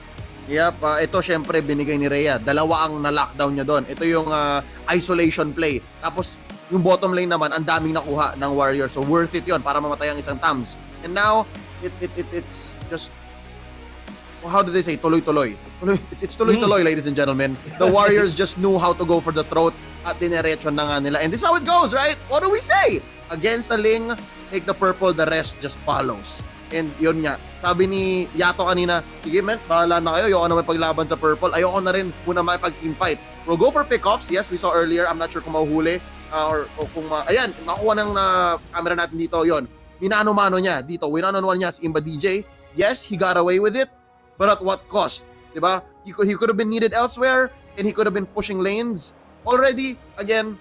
Yep, ito syempre binigay ni Rhea. Dalawa ang na-lockdown niya doon. Ito yung isolation play. Tapos, yung bottom lane naman, ang daming nakuha ng Warriors. So, worth it yon para mamatay ang isang Tams. And now, it's just, how do they say? Tuloy-tuloy. It's tuloy-tuloy, ladies and gentlemen. The Warriors just knew how to go for the throat at dinerecho na nga nila. And this is how it goes, right? What do we say? Against the Ling, take the purple, the rest just follows. And yun nga, sabi ni Yato kanina, sige men, bahala na kayo, ayoko na may paglaban sa purple, ayoko na rin muna makipag-team fight. We'll go for pickoffs, yes, we saw earlier, I'm not sure kung mahuhuli, or kung, ayan, nakuha ng camera natin dito, yon. Minano-mano niya dito, win-on-one niya si Imba DJ, yes, he got away with it, but at what cost, diba? He could have been needed elsewhere, and he could have been pushing lanes. Already, again,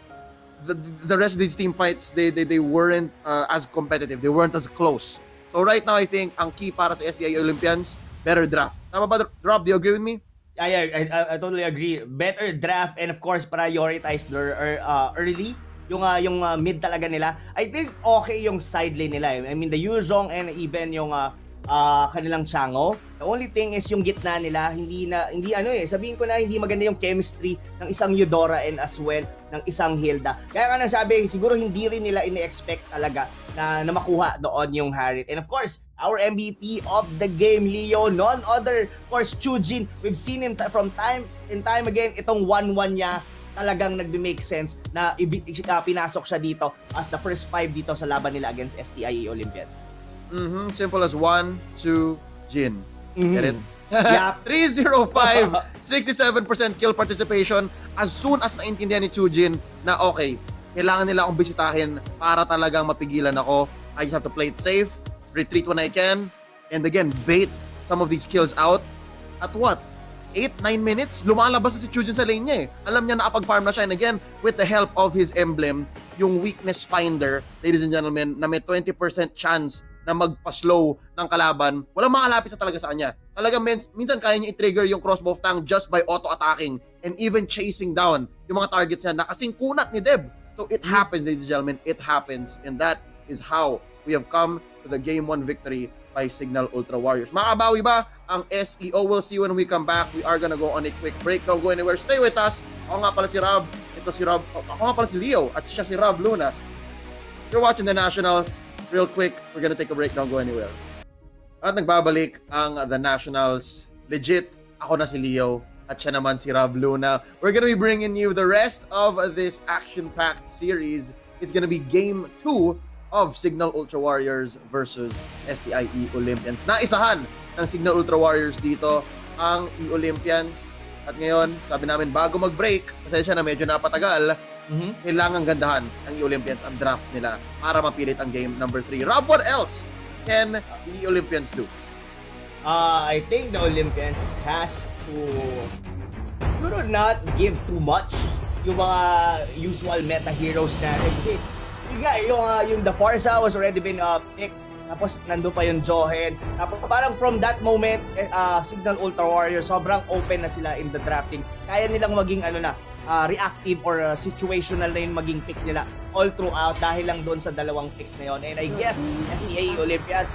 the rest of these team fights, they weren't as competitive, they weren't as close. So right now, I think ang key para sa STI Olympians, better draft. Tama ba, Rob? Do you agree with me? I totally agree. Better draft and of course prioritize their early yung mid talaga nila. I think okay yung side lane nila. I mean the Yuzhong and even yung kanilang Chango. The only thing is yung gitna nila hindi sabihin ko na hindi maganda yung chemistry ng isang Eudora and as well ng isang Hilda. Kaya nga sabi, siguro hindi rin nila ini-expect talaga na makuha doon yung Harit. And of course, our MVP of the game, Leo, none other, of course, Chujin. We've seen him from time and time again, itong 1-1 niya, talagang nagbe-make sense na pinasok siya dito as the first 5 dito sa laban nila against STIE Olympians. Simple as 1, 2, Jin. Get it? Yep. 305, 67% kill participation. As soon as naintindihan ni Chujin na okay, kailangan nila akong bisitahin para talagang mapigilan ako. I just have to play it safe, retreat when I can, and again, bait some of these kills out. At what? 8-9 minutes, lumalabas na si Chujin sa lane niya eh. Alam niya na kapag-farm na siya. And again, with the help of his emblem, yung weakness finder, ladies and gentlemen, na may 20% chance na magpa-slow ng kalaban, walang makalapit sa talaga sa kanya. Talagang minsan kaya niya i-trigger yung crossbow of tank just by auto-attacking and even chasing down yung mga targets niya na kasing kunat ni Deb. So it happens, ladies and gentlemen, it happens. And that is how we have come to the Game 1 victory by Cignal Ultra Warriors. Makabawi ba ang SEO? We'll see when we come back. We are gonna go on a quick break. Don't go anywhere. Stay with us. Ako nga pala si Rob. Ito si Rob. Ako nga pala si Leo. At siya si Rob Luna. You're watching the Nationals. Real quick, we're gonna take a break. Don't go anywhere. At nagbabalik ang The Nationals. Legit, ako na si Leo. At siya naman si Rob Luna. We're gonna be bringing you the rest of this action-packed series. It's gonna be Game 2 of Cignal Ultra Warriors versus STI eOlympians. Naisahan ng Cignal Ultra Warriors dito ang eOlympians. At ngayon, sabi namin bago mag-break, pasensya na medyo napatagal, kailangan gandahan ng eOlympians ang draft nila para mapilit ang game number 3. Rob, what else can the eOlympians do? I think the Olympians has to not give too much yung mga usual meta heroes natin. Kasi yung The Forza was already been picked. Tapos nando pa yung Johed. Tapos parang from that moment, Cignal Ultra Warriors, sobrang open na sila in the drafting. Kaya nilang maging reactive or situational na yung maging pick nila all throughout dahil lang doon sa dalawang pick na yun. And I guess STA Olympians,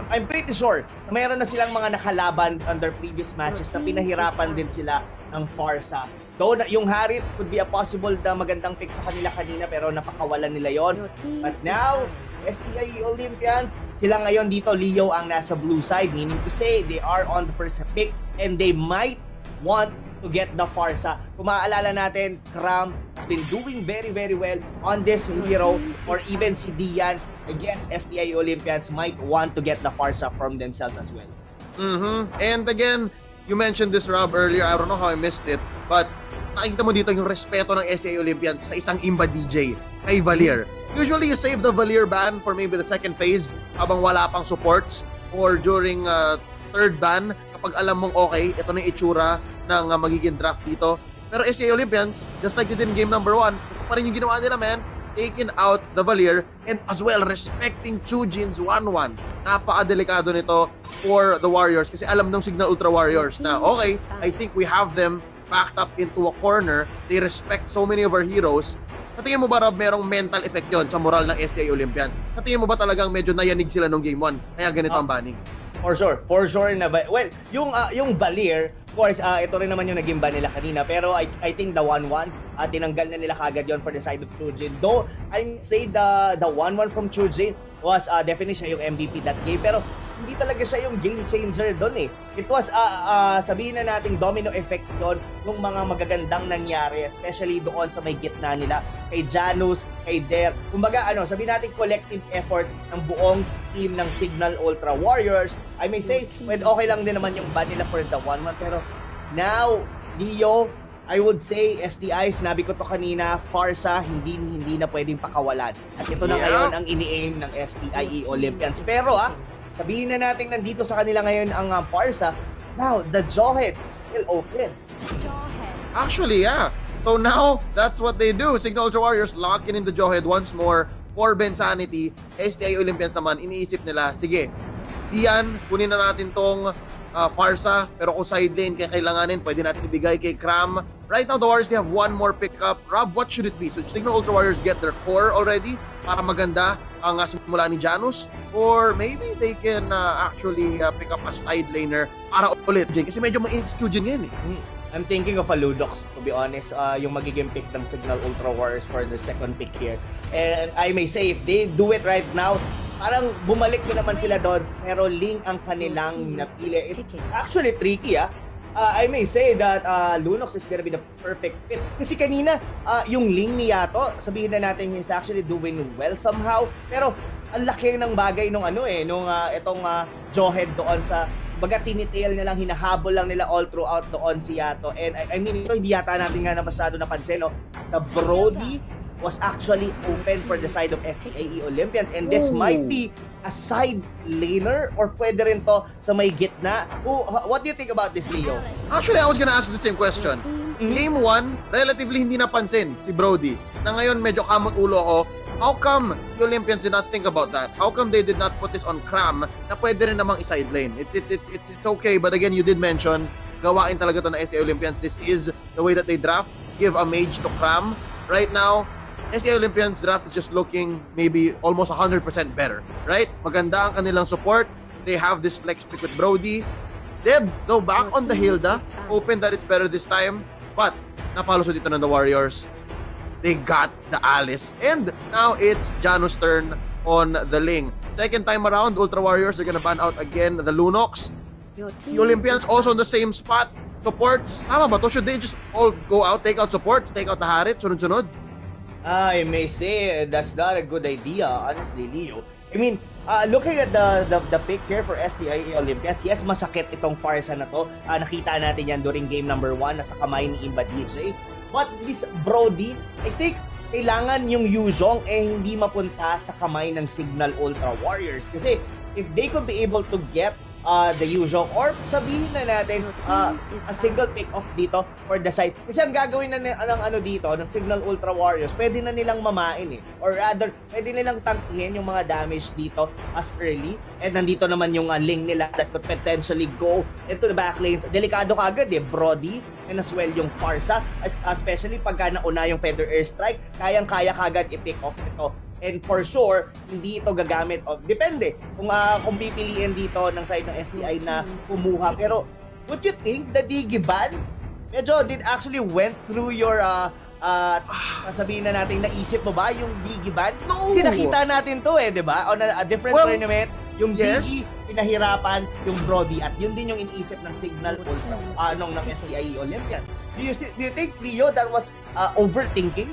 I'm pretty sure na mayroon na silang mga nakalaban under previous matches na pinahirapan din sila ng Forza. Though yung Harit could be a possible na magandang pick sa kanila kanina pero napakawalan nila yon. But now, STI Olympians, sila ngayon dito, Leo ang nasa blue side, meaning to say they are on the first pick and they might want to get the Farsa. Kung maaalala natin, Kram has been doing very very well on this hero, or even si Dian. I guess STI Olympians might want to get the Farsa from themselves as well. And again, you mentioned this, Rob, earlier. I don't know how I missed it, but nakikita mo dito yung respeto ng SEA Olympians sa isang Imba DJ kay Valier. Usually, you save the Valier ban for maybe the second phase habang wala pang supports or during third ban kapag alam mong okay, ito na yung itsura ng magiging draft dito. Pero SEA Olympians, just like they did in game number 1, ito pa rin yung ginawa nila, man. Taking out the Valier and as well respecting Chujin's 1-1. Napakadelikado nito for the Warriors kasi alam ng Cignal Ultra Warriors na okay, I think we have them backed up into a corner. They respect so many of our heroes. Sa tingin mo ba, Rob, merong mental effect yon sa moral ng STA Olympian? Sa tingin mo ba talagang medyo nayanig sila nung game 1 kaya ganito ang banning? For sure na ba. Well, yung Valier, of course, ito rin naman yung naging ban nila kanina, pero I think the 1-1, tinanggal na nila kagad yon for the side of Chujin. Though I say the 1-1 from Chujin was definitely siya yung MVP that game, pero hindi talaga siya yung game changer doon eh. It was sabihin na nating domino effect doon ng mga magagandang nangyari, especially doon sa may gitna nila kay Janus, kay Der. Kumbaga sabihin natin collective effort ng buong team ng Cignal Ultra Warriors. I may say, okay lang din naman yung ban nila for the 1-1, pero now, Leo, I would say STI, sinabi ko to kanina, Farsa hindi na pwedeng pakawalan. At ito na ngayon ang ini-aim ng STI Olympians. Pero sabihin na natin nandito sa kanila ngayon ang Farsa. Now, the Johed is still open. Actually, yeah. So now, that's what they do. Cignal Ultra Warriors locking in the Johed once more for Bensanity. STI Olympians naman, iniisip nila, sige, Ian, kunin na natin tong Farsa, pero kung side lane kaya kailanganin, pwede natin ibigay kay Kram. Right now, the Warriors, they have one more pickup. Rob, what should it be? So, Cignal Ultra Warriors get their core already para maganda ang simula ni Janus? Or maybe they can actually pick up a side laner para ulit dyan. Kasi medyo ma-institute yan eh. I'm thinking of a Ludox, to be honest, yung magiging pick ng Cignal Ultra Warriors for the second pick here. And I may say, if they do it right now, parang bumalik na naman sila doon, pero Ling ang kanilang napili. It's actually tricky, I may say that Lunox is gonna be the perfect fit. Kasi kanina, yung Ling ni Yato, sabihin na natin he's actually doing well somehow. Pero ang laki ng bagay nung itong Johed doon sa baga tinitail na lang, hinahabol lang nila all throughout doon si Yato. And I mean, ito hindi yata natin nga na masyado napansin, no? The Brody was actually open for the side of STI eOlympians, and this might be a side laner or pwede rin to sa may gitna. What do you think about this, Leo? Actually, I was gonna ask the same question. Game 1, relatively hindi napansin si Brody. Na ngayon medyo kamot ulo ako. How come the Olympians did not think about that? How come they did not put this on Cram na pwede rin namang i-side lane? It's okay, but again, you did mention, gawain talaga to na SEA Olympians. This is the way that they draft. Give a mage to Cram. Right now, SEA Olympians draft is just looking maybe almost 100% better, right? Maganda ang kanilang support. They have this flex pick with Brody. Deb, though, back on the Hilda, hoping that it's better this time. But, napalo dito ng the Warriors. They got the Alice. And now it's Janu's turn on the Ling. Second time around, Ultra Warriors are gonna ban out again the Lunox. The Olympians also on the same spot. Supports. Tama ba to? Should they just all go out, take out supports, take out the Harit, sunod-sunod? I may say that's not a good idea, honestly, Leo. I mean, looking at the pick here for STI Olympians, yes, masakit itong farsa na to. Nakita natin yan during game number 1 na sa kamay ni Imba DJ. But this Brody, I think kailangan yung Yuzhong hindi mapunta sa kamay ng Cignal Ultra Warriors. Kasi if they could be able to get the Yuzhong, or sabihin na natin a single pick off dito for the side. Kasi ang gagawin na ng dito, ng Cignal Ultra Warriors, pwede na nilang mamain Or rather, pwede nilang tangkihin yung mga damage dito as early. And nandito naman yung Ling nila that could potentially go into the back lanes. Delikado kagad Brody, and as well yung Farsa, especially pagka nauna yung Feather Airstrike, kayang-kaya kagad i-pick off ito. And for sure, hindi ito gagamit depende kung pipiliin dito ng side ng STI na kumuha. Pero would you think the Digiban medyo did actually went through your sabihin na natin, naisip mo ba yung Digiban? No! Kasi nakita natin to di ba? On a different tournament, yung Digi pinahirapan yung Brody, at yun din yung iniisip ng Cignal Ultra ng STI Olympians. Do you think, Leo, that was overthinking?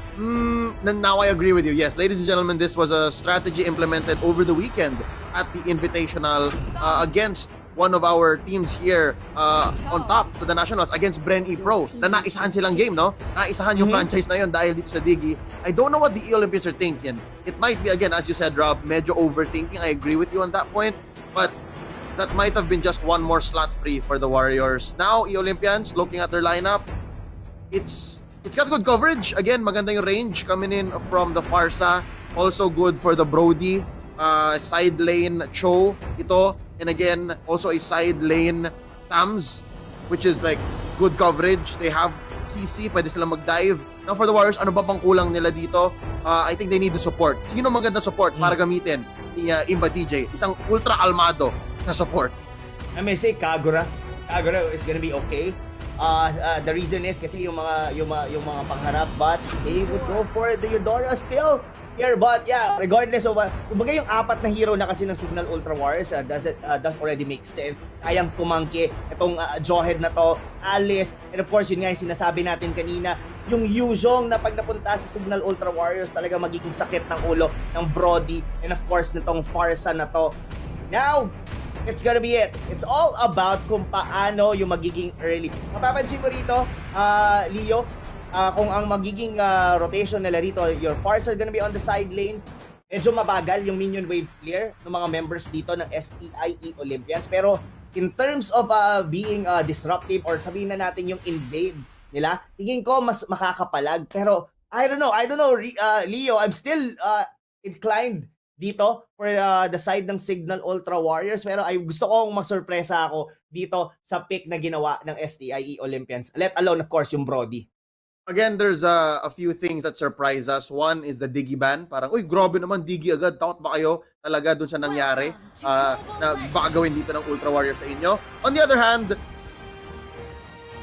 Now I agree with you. Yes, ladies and gentlemen, this was a strategy implemented over the weekend at the Invitational against one of our teams here on top sa the Nationals against Bren E-Pro na naisahan silang game, no? Naisahan yung franchise na yun dahil dito sa Digi. I don't know what the eOlympians are thinking. It might be, again, as you said, Rob, medyo overthinking. I agree with you on that point. But that might have been just one more slot free for the Warriors. Now, eOlympians, looking at their lineup, it's got good coverage. Again, maganda yung range coming in from the Farsa. Also good for the Brody. Side lane Cho ito. And again, also a side lane Tams, which is like good coverage. They have CC, pwede sila mag-dive. Now for the Warriors, ano ba bang kulang nila dito? I think they need the support. Sino maganda support para gamitin ni Imba DJ? Isang ultra kalmado na support. I may say Kagura. Kagura is gonna be okay. The reason is kasi yung mga pangharap, but they would go for the Eudora still here. But yeah, regardless of kumbaga yung apat na hero na kasi ng Cignal Ultra Warriors, does already make sense. Kayang tumangki itong Jawhead na to, Alice, and of course yun nga yung sinasabi natin kanina, yung Yuzhong na pag napunta sa Cignal Ultra Warriors talaga magiging sakit ng ulo ng Brody, and of course nitong Farsa na to. Now, it's gonna be it. It's all about kung paano yung magiging early. Mapapansin mo rito, Leo, kung ang magiging rotation nila rito, your Farsa are gonna be on the side lane. Medyo mabagal yung minion wave clear ng mga members dito ng STI eOlympians. Pero in terms of being disruptive, or sabihin na natin yung invade nila, tingin ko mas makakapalag. Pero I don't know, Leo, I'm still inclined dito for the side ng Cignal Ultra Warriors, pero ay gusto kong magsurpresa ako dito sa pick na ginawa ng STI eOlympians, let alone of course yung Brody. Again, there's a few things that surprise us. One is the Digi ban. Parang, uy, grabe naman, Digi agad. Takot ba kayo talaga dun sa nangyari na baka gawin dito ng Ultra Warriors sa inyo? On the other hand,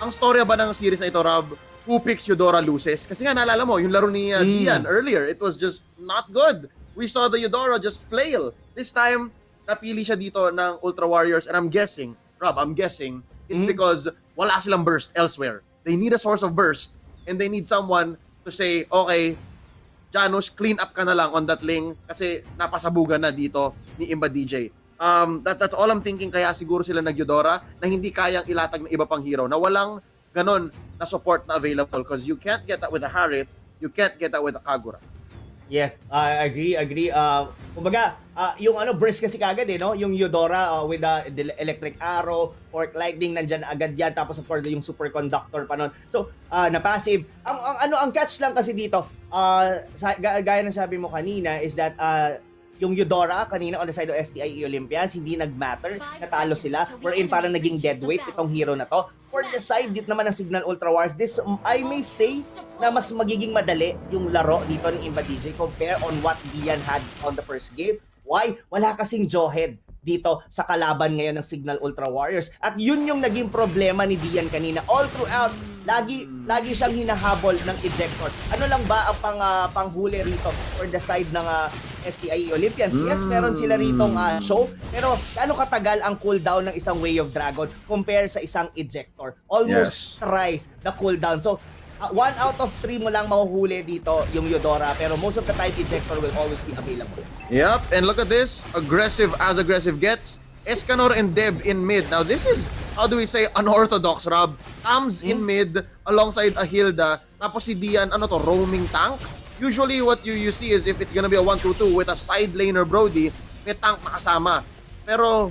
ang storya ba ng series na ito, Rob, who picks Eudora loses? Kasi nga, naalala mo, yung laro ni Dian earlier, it was just not good. We saw the Eudora just flail. This time, napili siya dito ng Ultra Warriors, and I'm guessing, Rob, it's because wala silang burst elsewhere. They need a source of burst, and they need someone to say, okay, Janus, clean up ka na lang on that lane kasi napasabugan na dito ni Imba DJ. That's all I'm thinking, kaya siguro sila nag-Eudora na hindi kayang ilatag ng iba pang hero, na walang ganon na support na available, because you can't get that with a Harith, you can't get that with a Kagura. Yeah, I agree. Kumbaga, yung burst kasi kagad no, yung Eudora with the electric arrow, fork lightning nandiyan agad yan, tapos of course yung superconductor pa nun. So, na passive. Ang catch lang kasi dito, gaya ng sabi mo kanina is that yung Eudora kanina on the side of STI eOlympians, hindi nag-matter, natalo sila, wherein parang naging deadweight itong hero na to. For the side dit naman ng Cignal Ultra Warriors, this I may say na mas magiging madali yung laro dito ng Imba DJ compare on what Dian had on the first game. Why? Wala kasing jawhead dito sa kalaban ngayon ng Cignal Ultra Warriors. At yun yung naging problema ni Dian kanina. All throughout, lagi siyang hinahabol ng ejector. Ano lang ba ang panghuli rito for the side ng STI Olympians? Yes, meron sila ritong show, pero gaano katagal ang cooldown ng isang Way of Dragon compare sa isang ejector? Almost thrice the cooldown. So, 1 out of 3 mo lang mahuhuli dito yung Eudora, pero most of the time ejector will always be available. Yep, and look at this. Aggressive as aggressive gets. Escanor and Deb in mid. Now this is, how do we say, unorthodox, Rob. Tams in mid alongside a Hilda. Tapos si Dian, roaming tank. Usually what you see is if it's gonna be a 1-2-2 with a side laner Brody, may tank na kasama. Pero,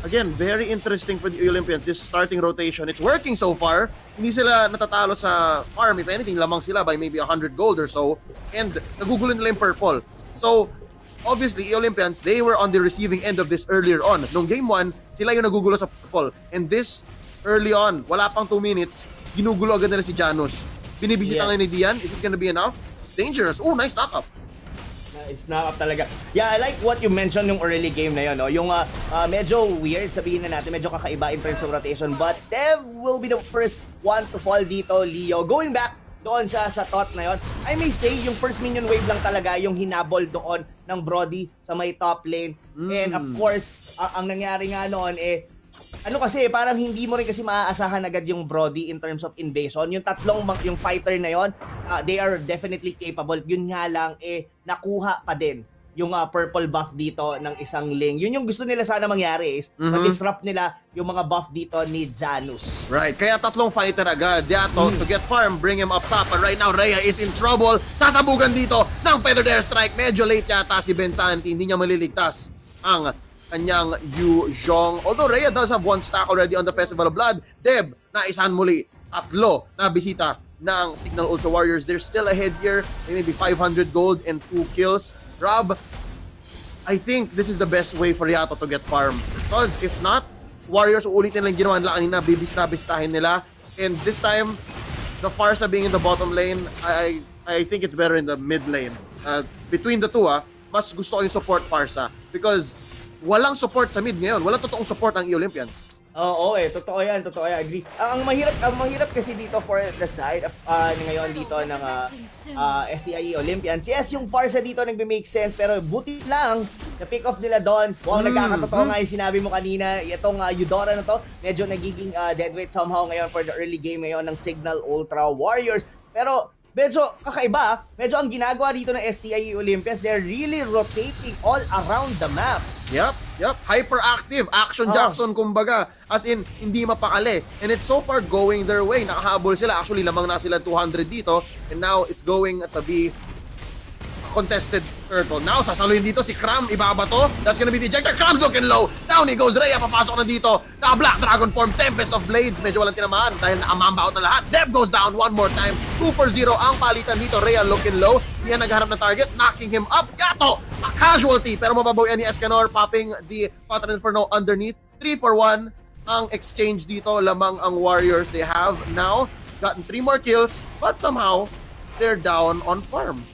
again, very interesting for the Olympians, this starting rotation. It's working so far. Hindi sila natatalo sa farm. If anything, lamang sila by maybe 100 gold or so. And nagugulo nila yung purple. So, obviously, eOlympians, they were on the receiving end of this earlier on. Nung game 1, sila yung nagugulo sa purple. And this, early on, wala pang 2 minutes, ginugulo agad nila si Janus. Binibisita ngayon ni Dian. Is this gonna be enough? It's dangerous. Oh, nice knock-up. It's not up talaga. Yeah, I like what you mentioned yung early game na yun, no? Yung medyo weird, sabihin na natin, medyo kakaiba in terms of rotation, but Dev will be the first one to fall dito, Leo. Going back doon sa thought na yun, I may say yung first minion wave lang talaga yung hinabol doon ng Brody sa may top lane. And of course, ang nangyari nga noon kasi parang hindi mo rin kasi maaasahan agad yung Brody in terms of invasion. Yung yung fighter na yon, they are definitely capable. Yun nga lang nakuha pa din yung purple buff dito ng isang Ling. Yun yung gusto nila sana mangyari is ma-disrupt nila yung mga buff dito ni Janus. Right, kaya 3 fighter agad. Yato to get farm, bring him up top. And right now, Rhea is in trouble. Sasabugan dito ng Feather Dare Strike. Medyo late yata si Ben Santi. Hindi niya maliligtas ang kanyang Yu Zhong. Although Rhea does have 1 stack already on the Festival of Blood. Deb, naisahan muli. 3 na bisita ng Cignal Ultra Warriors. They're still ahead here. Maybe 500 gold and 2 kills. Rob, I think this is the best way for Yato to get farm. Because if not, Warriors uulitin lang ginawa nila kanina. Bibista-bistahin nila. And this time, the Farsa being in the bottom lane, I think it's better in the mid lane. Between the two, mas gusto ko yung support Farsa. Because walang support sa mid ngayon. Walang totoong support ang eOlympians. Oo, totoo yan, agree. Ang mahirap kasi dito for the side of ngayon dito ng STI Olympians. Yes, yung Farsa dito nagme-make sense, pero buti lang na pick off nila doon. Wow, nagkakatotoo nga yung sinabi mo kanina, itong Eudora na to, medyo nagiging deadweight somehow ngayon for the early game ngayon ng Cignal Ultra Warriors. Pero medyo kakaiba, medyo ang ginagawa dito ng STI Olympians, they're really rotating all around the map. Yep. Hyperactive. Action Jackson, kumbaga. As in, hindi mapakali. And it's so far going their way. Nakahabol sila. Actually, lamang na sila 200 dito. And now, it's going to be a contested turtle. Now, sasaluhin dito si Cram. Ibaba to. That's gonna be the ejector. Cram's looking low. Down he goes. Rhea, papasok na dito. Naka-Black Dragon form. Tempest of Blades. Medyo walang tinamaan dahil nakamamba out na lahat. Deb goes down one more time. 2-4-0 ang palitan dito. Rhea looking low. Hindi na nagharap na target. Knocking him up. Yato! A casualty. Pero mababawian ni Escanor. Popping the Pattern Inferno underneath. 3-for-1 ang exchange dito. Lamang ang Warriors. They have now gotten 3 more kills. But somehow, they're down on farm.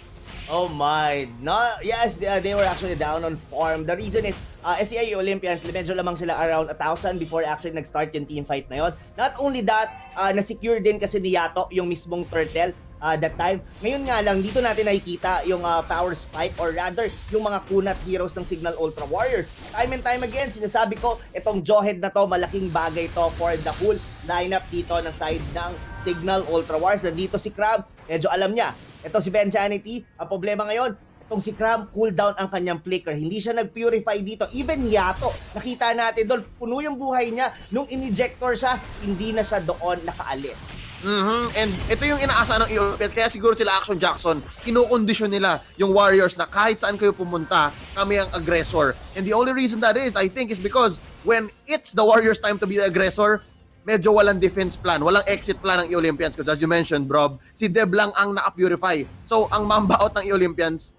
Oh my, no, yes, they were actually down on farm. The reason is, STI Olympians, medyo lamang sila around 1,000 before actually nag-start yung team fight na yon. Not only that, na-secure din kasi ni Yato yung mismong turtle that time. Ngayon nga lang, dito natin nakikita yung power spike or rather, yung mga kunat heroes ng Cignal Ultra Warriors. Time and time again, sinasabi ko, itong jawhead na to, malaking bagay to for the whole lineup dito ng side ng Cignal Ultra Warriors. Dito si Crab, medyo alam niya. Ito si Ben Sanity, ang problema ngayon, itong si Cram, cooldown ang kanyang flicker. Hindi siya nag-purify dito. Even Yato, nakita natin doon, puno yung buhay niya. Nung in-ejector siya, hindi na siya doon nakaalis. And ito yung inaasahan ng eOlympians, kaya siguro sila Action Jackson, kinukondisyon nila yung Warriors na kahit saan kayo pumunta, kami ang aggressor. And the only reason that is, I think, is because when it's the Warriors' time to be the aggressor, medyo walang defense plan, walang exit plan ng eOlympians. Because as you mentioned, Bro, si Deb lang ang naka-purify. So, ang mamba out ng eOlympians,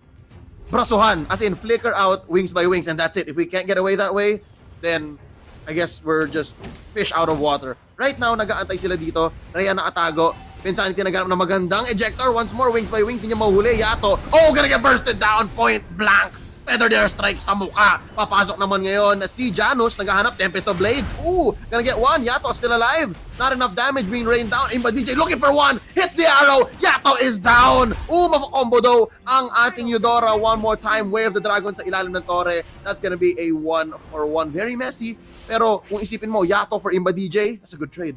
brasuhan, as in flicker out, wings by wings, and that's it. If we can't get away that way, then I guess we're just fish out of water. Right now, nag-aantay sila dito. Rhea nakatago. Pinsanity naghanap ng magandang ejector. Once more, wings by wings. Hindi niya mahuhuli. Yato. Oh, gonna get bursted down. Point blank. Feather there strike sa mukha. Papasok naman ngayon si Janus. Naghahanap. Tempest of Blades. Ooh, gonna get one. Yato still alive. Not enough damage being rained down. Imba DJ looking for one. Hit the arrow. Yato is down. Ooh, mapaka-combo daw ang ating Eudora. One more time. Wave the Dragon sa ilalim ng Torre. That's gonna be a 1-for-1. Very messy. Pero kung isipin mo, Yato for Imba DJ, that's a good trade.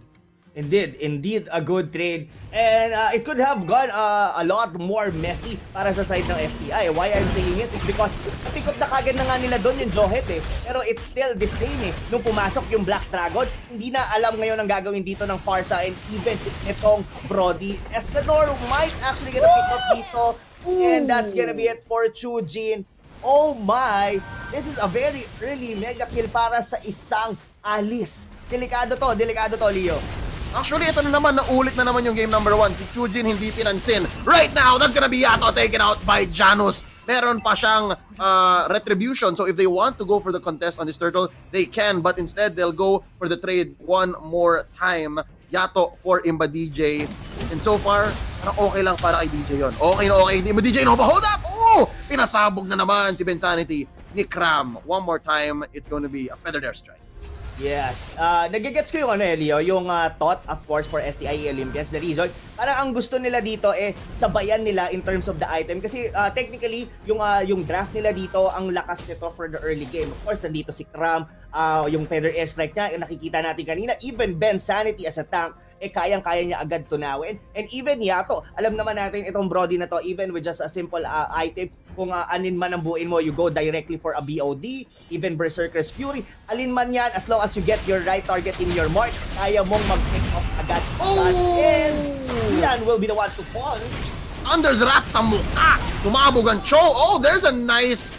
Indeed a good trade. And it could have gone a lot more messy para sa side ng STI. Why I'm saying it is because pick up na kagad na nga nila doon yung Johet eh. Pero it's still the same eh. Nung pumasok yung Black Dragon, hindi na alam ngayon ang gagawin dito ng Farsa and even itong Brody. Escanor might actually get a pick up dito. And that's gonna be it for Chujin. Oh my! This is a very early mega kill para sa isang Alice. Delikado to, Leo. Actually, ito na naman, naulit na naman yung game number 1. Si Chujin hindi pinansin. Right now, that's gonna be Yato taken out by Janus. Meron pa siyang retribution. So if they want to go for the contest on this turtle, they can. But instead, they'll go for the trade one more time. Yato for Imba DJ. And so far, parang okay lang para kay DJ yon. Okay na okay. Imba DJ, no ba? Hold up! Oh! Pinasabog na naman si Bensanity ni Cram. One more time, it's going to be a feather strike. Yes. Nagigets ko yung Leo, yung thought, of course, for STI Olympians. The reason, parang ang gusto nila dito sabayan nila in terms of the item. Kasi technically, yung draft nila dito, ang lakas nito for the early game. Of course, nandito si Cram, yung feather airstrike niya, nakikita natin kanina. Even Ben Sanity as a tank, kayang-kaya niya agad tunawin. And even Yato, alam naman natin itong Brody na to, even with just a simple item, kung anin man ang buuin mo, you go directly for a BOD, even Berserker's Fury, alin man yan, as long as you get your right target in your mark, kaya mong mag-pick off agad. And Ian will be the one to fall. Thunder's rat sa mukha! Tumabog ang Cho! Oh, there's a nice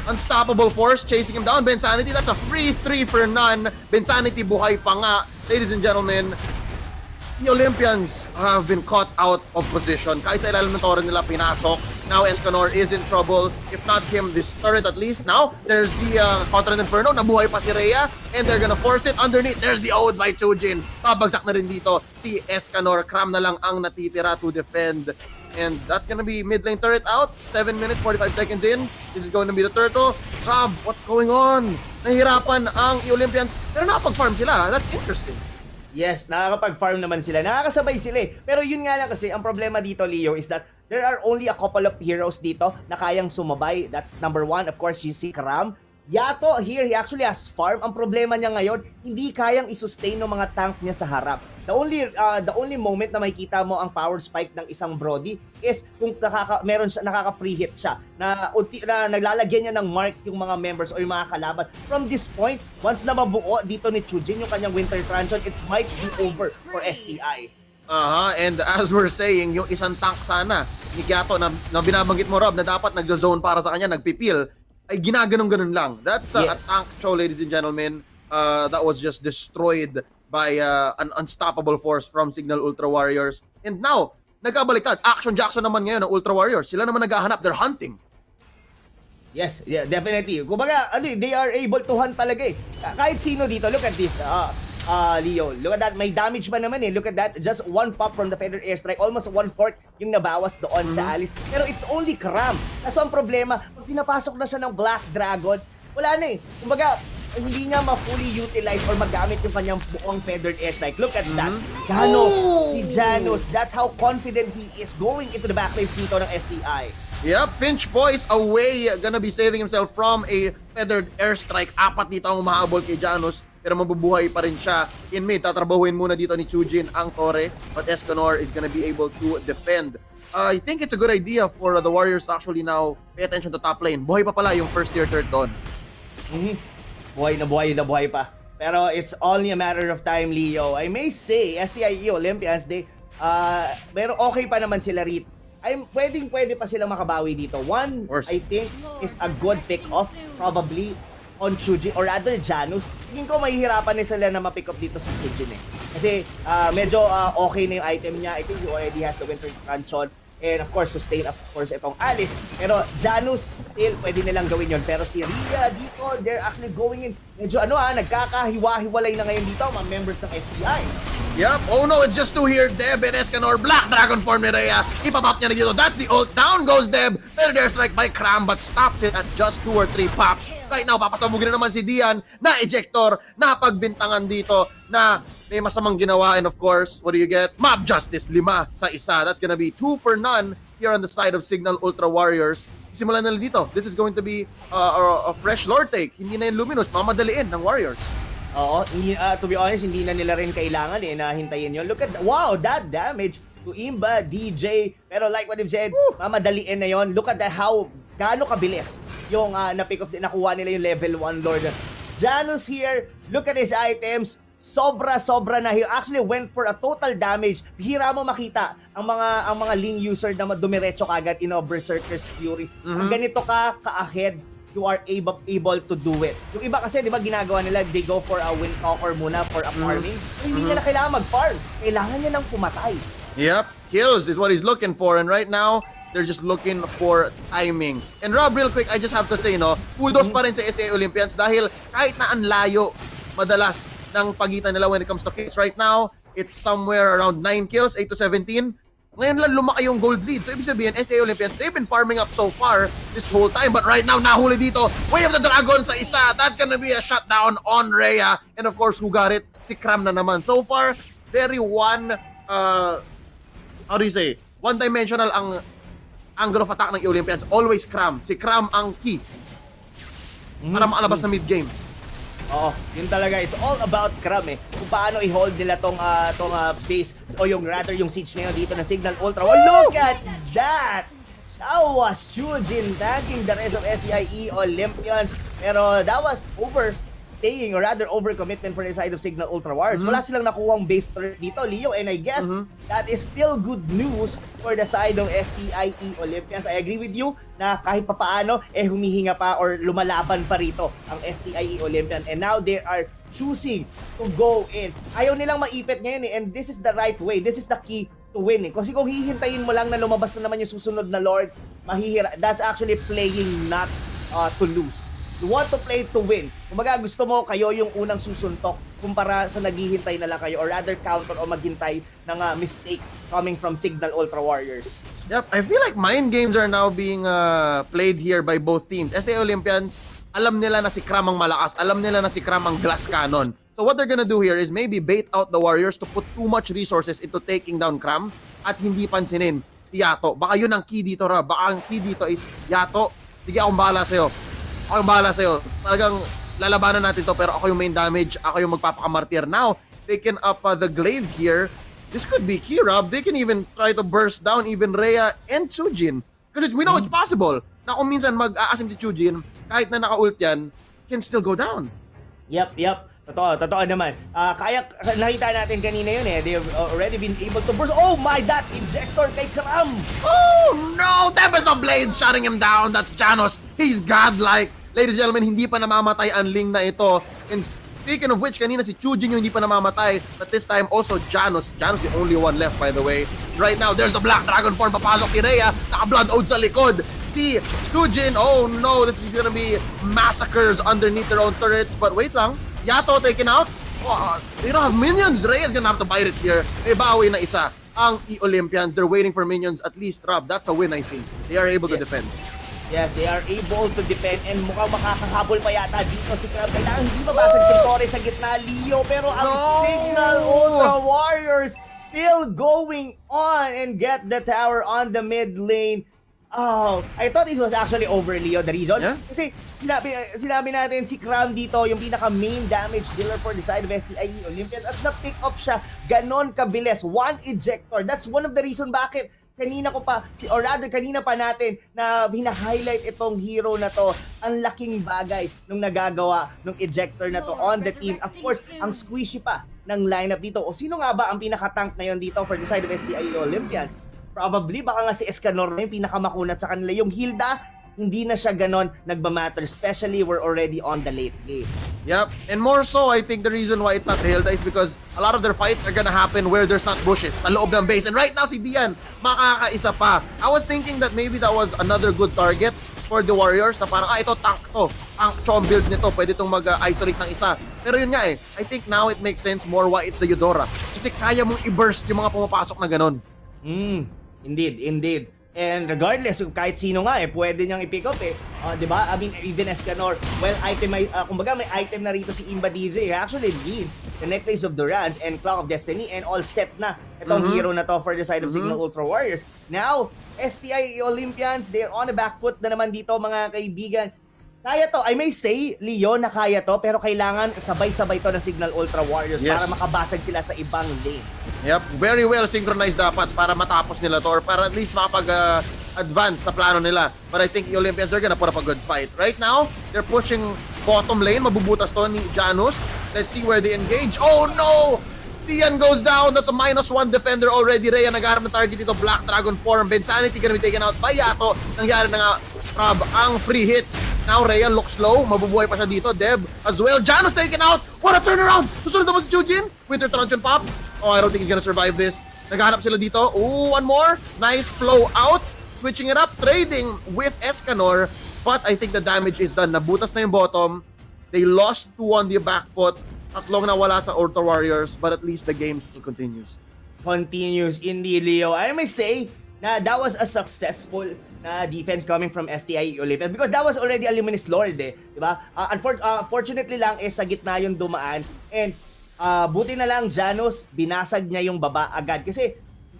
unstoppable force chasing him down. Bensanity, that's a free 3 for none. Bensanity buhay pa nga. Ladies and gentlemen, the Olympians have been caught out of position. Kahit sa ilalim ng torre nila pinasok. Now Escanor is in trouble. If not him, this turret at least. Now, there's the Contran Inferno. Nabuhay pa si Rhea. And they're gonna force it underneath. There's the ode by Chujin. Pabagsak na rin dito si Escanor. Cram na lang ang natitira to defend. And that's gonna be mid lane turret out. 7 minutes, 45 seconds in. This is going to be the turtle. Rob, what's going on? Nahihirapan ang eOlympians. Pero nakapag-farm sila. That's interesting. Yes, nakakapag-farm naman sila. Nakakasabay sila eh. Pero yun nga lang kasi, ang problema dito, Leo, is that there are only a couple of heroes dito na kayang sumabay. That's number 1, of course, you see Cram. Yato, here, he actually has farm. Ang problema niya ngayon, hindi kayang isustain ng mga tank niya sa harap. The only moment na makikita mo ang power spike ng isang Brody is kung nakaka-free hit siya. Na naglalagyan niya ng mark yung mga members o yung mga kalaban. From this point, once na mabuo dito ni Chujin yung kanyang Winter Truncheon, it might be over for STI. And as we're saying, yung isang tank sana ni Yato na binabanggit mo, Rob, na dapat nagzo-zone para sa kanya, nagpipil, ay ginaganon-ganon lang. That's a tank show, ladies and gentlemen. That was just destroyed by an unstoppable force from Cignal Ultra Warriors. And now, nagkabaliktad. Action Jackson naman ngayon ng Ultra Warriors. Sila naman naghahanap. They're hunting. Yes, yeah, definitely. Kumbaga, they are able to hunt talaga eh. Kahit sino dito, look at this. Leo, look at that. May damage pa naman eh. Look at that. Just one pop from the feather airstrike. Almost 1/4 yung nabawas doon sa Alice. Pero it's only Cram. Kaso ang problema, pag pinapasok na siya ng Black Dragon, wala na eh. Kumbaga, hindi niya ma-fully utilize or magamit yung kanyang buong feathered airstrike. Look at that. Si Janus. That's how confident he is going into the backlanes dito ng STI. Yep, Finch Boy is away. Gonna be saving himself from a feathered airstrike. 4 dito ang umahabol kay Janus. Pero mabubuhay pa rin siya in mid. Tatrabahuin muna dito ni Chujin ang Torre. But Escanor is gonna be able to defend. I think it's a good idea for the Warriors to actually now pay attention to top lane. Buhay pa pala yung first tier third doon. Buhay na buhay pa. Pero it's only a matter of time, Leo. I may say, STI Olympians, pero okay pa naman sila rito. Pwede pa silang makabawi dito. One, I think, is a good pick-off, probably, on Chujin, or rather, Janus. Tingin ko mahihirapan na sila na ma-pick up dito si Chujin eh. Kasi medyo okay na yung item niya. I think he already has the Winter Canchon. And of course, sustain of course itong Alice. Pero Janus, still, pwede nilang gawin yon. Pero si Rhea dito, they're actually going in. Medyo nagkakahiwa-hiwalay na ngayon dito, mga members ng STI. Yep. Oh no, it's just two here. Deb and Escanor. Black Dragon form ni Rhea. Ipapop niya na dito. That's the ult. Down goes Deb. Pero there's strike by Cram but stops it at just 2 or 3 pops. Right now, papasabugin na naman si Dian na ejector na pagbintangan dito na may masamang ginawa. And of course, what do you get? Mob Justice 5 sa isa. That's gonna be 2 for none here on the side of Cignal Ultra Warriors. Simulan na dito. This is going to be a fresh lore take. Hindi na yung Luminous. Mamadaliin ng Warriors. Oo, to be honest, hindi na nila rin kailangan na hintayin yun. Look at, wow, that damage to Imba, DJ. Pero like what you've said, mamadaliin na yun. Look at gaano kabilis yung na-pick up, nakuha nila yung level 1 Lord. Janus here, look at his items. Sobra na. He actually went for a total damage. Hira mo makita ang mga Ling user na dumiretso kagad Berserker's Fury. Ang ganito ka-ahead, you are able to do it. Yung iba kasi, di ba, ginagawa nila, they go for a Windtalker muna for a farming. Hindi niya na kailangan mag-farm. Kailangan niya nang pumatay. Yep, kills is what he's looking for. And right now, they're just looking for timing. And Rob, real quick, I just have to say, kudos pa rin sa eOlympians dahil kahit na ang layo madalas ng pagitan nila when it comes to kills. Right now, it's somewhere around 9 kills, 8 to 17. Ngayon lang lumaki yung gold lead. So, ibig sabihin, eOlympians, they've been farming up so far this whole time. But right now, nahuli dito. Way of the Dragon sa isa. That's gonna be a shutdown on Rhea. And of course, who got it? Si Cram na naman. So far, very one-dimensional ang angle of attack ng eOlympians. Always Cram. Si Cram ang key para makalabas na mid-game. Oo, yun talaga. It's all about Cram kung paano i-hold nila tong base o yung siege ngayon dito na Cignal Ultra. Oh, look at that! That was Chujin tanking the rest of STI eOlympians. Pero that was overstaying or rather overcommitment for the side of Cignal Ultra Warriors. Wala silang nakuhang base turret dito, Leo, and I guess that is still good news for the side of STI eOlympians. I agree with you na kahit papaano humihinga pa or lumalaban pa rito ang STI eOlympian, and now they are choosing to go in. Ayaw nilang maipit ngayon and this is the right way. This is the key to win Kasi kung hihintayin mo lang na lumabas na naman yung susunod na Lord, mahihira. That's actually playing not to lose. You want to play to win. Kumbaga gusto mo kayo yung unang susuntok kumpara sa naghihintay na lang kayo or rather counter o maghintay ng mistakes coming from Cignal Ultra Warriors. Yep, I feel like mind games are now being played here by both teams. eOlympians, alam nila na si Cram ang malakas. Alam nila na si Cram ang glass cannon. So what they're gonna do here is maybe bait out the Warriors to put too much resources into taking down Cram at hindi pansinin si Yato. Baka yun ang key dito, Rob. Baka ang key dito is Yato, sige akong bahala sa'yo. Ako yung bahala sa'yo. Talagang lalabanan natin to pero ako yung main damage. Ako yung magpapakamartir. Now, taking up the glaive here. This could be key, Rob. They can even try to burst down even Rhea and Chujin. Because we know it's possible na kung minsan mag-aasim si Chujin, kahit na naka-ult yan, can still go down. Yep. Totoo naman. Kaya nakita natin kanina yun They've already been able to burst. Oh my, that injector kay Cram! Oh no! Tempest of Blades shutting him down. That's Janus. He's godlike. Ladies and gentlemen, hindi pa namamatay ang Ling na ito. And speaking of which, kanina si Chujin yung hindi pa namamatay. But this time also Janus. Janus the only one left, by the way. Right now, there's the Black Dragon form. Papasok si Rhea. Naka-blood ode sa likod. Si Chujin, oh no, this is gonna be massacres underneath their own turrets. But wait lang. Yato taken out. Oh, they don't have minions. Rhea's gonna have to bite it here. May bawi na isa ang eOlympians. They're waiting for minions. At least, Rob, that's a win, I think. They are able to defend. Yes, they are able to defend and mukhang makakahabol pa yata dito si Cram. Kailangan hindi mabasag yung Torre sa gitna, Leo. Pero ang Cignal Ultra Warriors still going on and get the tower on the mid lane. Oh, I thought it was actually over, Leo. The reason? Yeah? Kasi sinabi natin si Cram dito, yung pinaka-main damage dealer for the side of STI eOlympians at na-pick up siya ganon kabilis. One ejector. That's one of the reason bakit kanina pa natin na hina-highlight itong hero na to. Ang laking bagay nung nagagawa nung ejector na to on the team. Of course, ang squishy pa ng lineup dito. O sino nga ba ang pinaka-tank ngayon dito for the side of STI Olympians? Probably baka nga si Escanor na yung pinakamakunat sa kanila. Yung Hilda, hindi na siya ganon nagmamatter, especially we're already on the late game. Yep, and more so, I think the reason why it's not the Hilda is because a lot of their fights are gonna happen where there's not bushes, sa loob ng base. And right now, si Dian, makakaisa pa. I was thinking that maybe that was another good target for the Warriors, na parang, ito, tank to. Ang chom build nito, pwede itong mag-isolate ng isa. Pero yun nga I think now it makes sense more why it's the Eudora. Kasi kaya mong i-burst yung mga pumapasok na ganon. Indeed. And regardless, kahit sino nga pwede niyang i-pick up di ba? I mean, even Escanor, well, kumbaga may item na rito si Imba DJ. He actually leads the Necklace of Durans and Clock of Destiny and all set na itong hero na to for the side of Cignal Ultra Warriors. Now, STI Olympians, they're on the back foot na naman dito, mga kaibigan. Kaya to, I may say, Leo, na kaya to, pero kailangan sabay-sabay to ng Cignal Ultra Warriors para makabasag sila sa ibang lanes. Yep, very well synchronized dapat para matapos nila to or para at least makapag-advance sa plano nila. But I think eOlympians are gonna put up a good fight. Right now, they're pushing bottom lane. Mabubutas to ni Janus. Let's see where they engage. Oh no! Tian goes down. That's a -1 defender already. Rhea nagharap na target dito. Black Dragon form. Bensanity gonna be taken out by Yato. Nangyari na nga, Rob, ang free hits. Now Rhea looks slow. Mabubuhay pa siya dito. Deb as well. Janus taken out. What a turnaround! Susunod naman si Chujin. Winter Truncheon pop. Oh, I don't think he's gonna survive this. Naghahanap sila dito. Ooh, one more. Nice flow out. Switching it up. Trading with Escanor. But I think the damage is done. Nabutas na yung bottom. They lost 2 on the back foot. Tatlong nawala sa Ultra Warriors, but at least the game still continues. Continues indeed, Leo. I may say na that was a successful na defense coming from STI Olympians because that was already a Luminous Lord diba? Unfortunately lang sa gitna yung dumaan and buti na lang Janus binasag niya yung baba agad kasi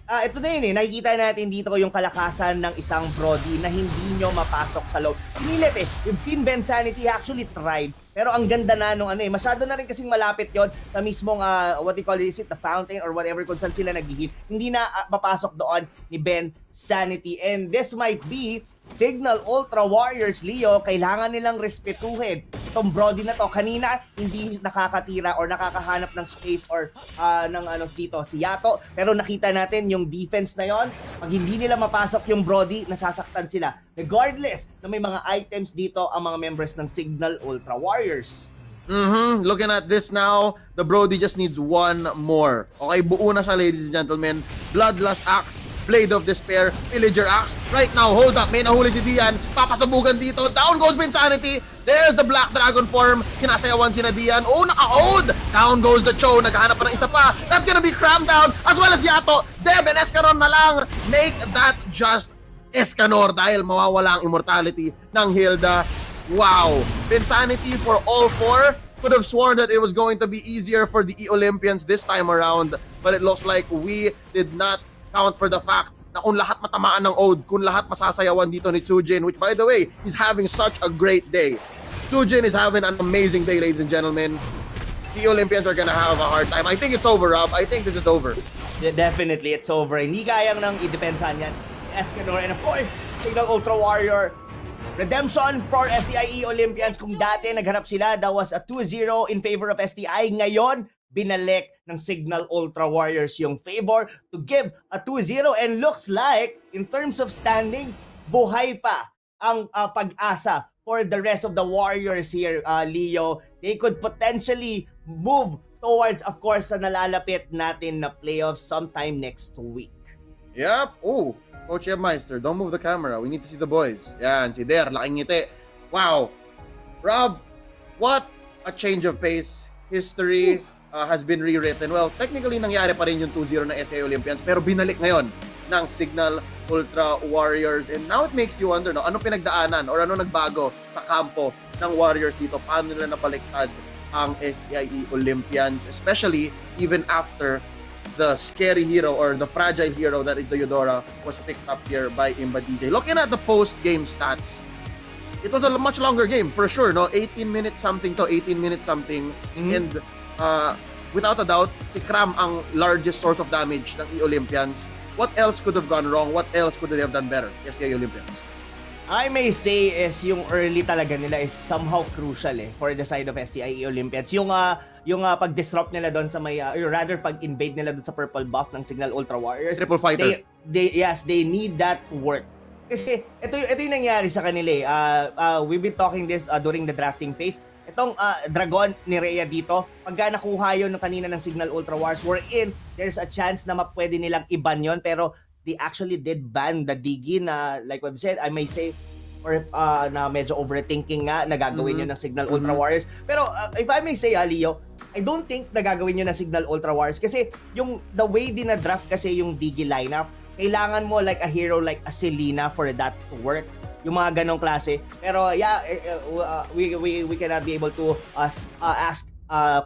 ito na yun nakikita natin dito yung kalakasan ng isang Brody na hindi nyo mapasok sa loob. Pinilit You've seen Ben Sanity actually tried pero ang ganda na nung masyado na rin kasing malapit yon sa mismong what they call is it the fountain or whatever kung saan sila nag-hit. Hindi na mapasok doon ni Ben Sanity and this might be Cignal Ultra Warriors, Leo, kailangan nilang respetuhin itong Brody na to. Kanina, hindi nakakatira or nakakahanap ng space or ng dito si Yato. Pero nakita natin yung defense na yon. Pag hindi nila mapasok yung Brody, nasasaktan sila. Regardless na may mga items dito ang mga members ng Cignal Ultra Warriors. Looking at this now, the Brody just needs one more. Okay, buo na siya, ladies and gentlemen. Bloodlust Axe, Blade of Despair, Pillager Axe. Right now, hold up, may nahuli si Dian. Papasabugan dito. Down goes Insanity. There's the Black Dragon form. Sinasayawan si Dian. Oh, naka-hold. Down goes the Cho. Naghahanap pa ng isa pa. That's gonna be crammed down. As well as Yato. Deb and Escanor na lang. Make that just Escanor dahil mawawala ang immortality ng Hilda. Wow. Insanity for all 4. Could have sworn that it was going to be easier for the eOlympians this time around. But it looks like we did not count for the fact na kung lahat matamaan ng Ode, kung lahat masasayawan dito ni Chujin, which by the way, he's having such a great day. Chujin is having an amazing day, ladies and gentlemen. The Olympians are gonna have a hard time. I think it's over, Rob. I think this is over. Yeah, definitely, it's over. Hindi kayang nang i-depensahan yan. Escanor and of course, Cignal Ultra Warrior. Redemption for STI Olympians. Kung dati nagharap sila, that was a 2-0 in favor of STI. Ngayon, binalik ng Cignal Ultra Warriors yung favor to give a 2-0 and looks like in terms of standing buhay pa ang pag-asa for the rest of the Warriors here, Leo. They could potentially move towards of course sa nalalapit natin na playoffs sometime next week. Yep. Ooh, Coach Meister, don't move the camera. We need to see the boys. Yan, si Der, laking ngiti. Wow. Rob, what a change of pace. History has been rewritten. Well, technically, nangyari pa rin yung 2-0 ng STI Olympians, pero binalik ngayon ng Cignal Ultra Warriors. And now it makes you wonder, no, ano pinagdaanan or ano nagbago sa kampo ng Warriors dito? Paano nila napaliktad ang STI Olympians, especially even after the scary hero or the fragile hero that is the Eudora was picked up here by Imba DJ. Looking at the post-game stats, it was a much longer game for sure, no? 18 minutes something to 18 minutes something. And without a doubt, si Kram ang largest source of damage ng eOlympians. what else could have gone wrong? What else could they have done better? Yes, kay Olympians. I may say is yung early talaga nila is somehow crucial for the side of STI Olympians. Yung pag-disrupt nila doon sa may or rather pag-invade nila doon sa purple buff ng Cignal Ultra Warriors. Triple fighter. They need that to work. Kasi ito yung nangyari sa kanila we've been talking this during the drafting phase. Itong Dragon ni Rhea dito, pagka nakuha yun kanina ng Cignal Ultra Wars, there's a chance na pwede nilang iban yun, pero they actually did ban the Digi na, like we've said, I may say, or na medyo overthinking nga na gagawin yun ng Cignal Ultra Warriors. Pero if I may say, Leo, I don't think na gagawin yun ng Cignal Ultra Warriors kasi the way din na draft kasi yung Digi lineup, kailangan mo like a hero like a Selena for that to work. Yung mga ganong klase. Pero we cannot be able to ask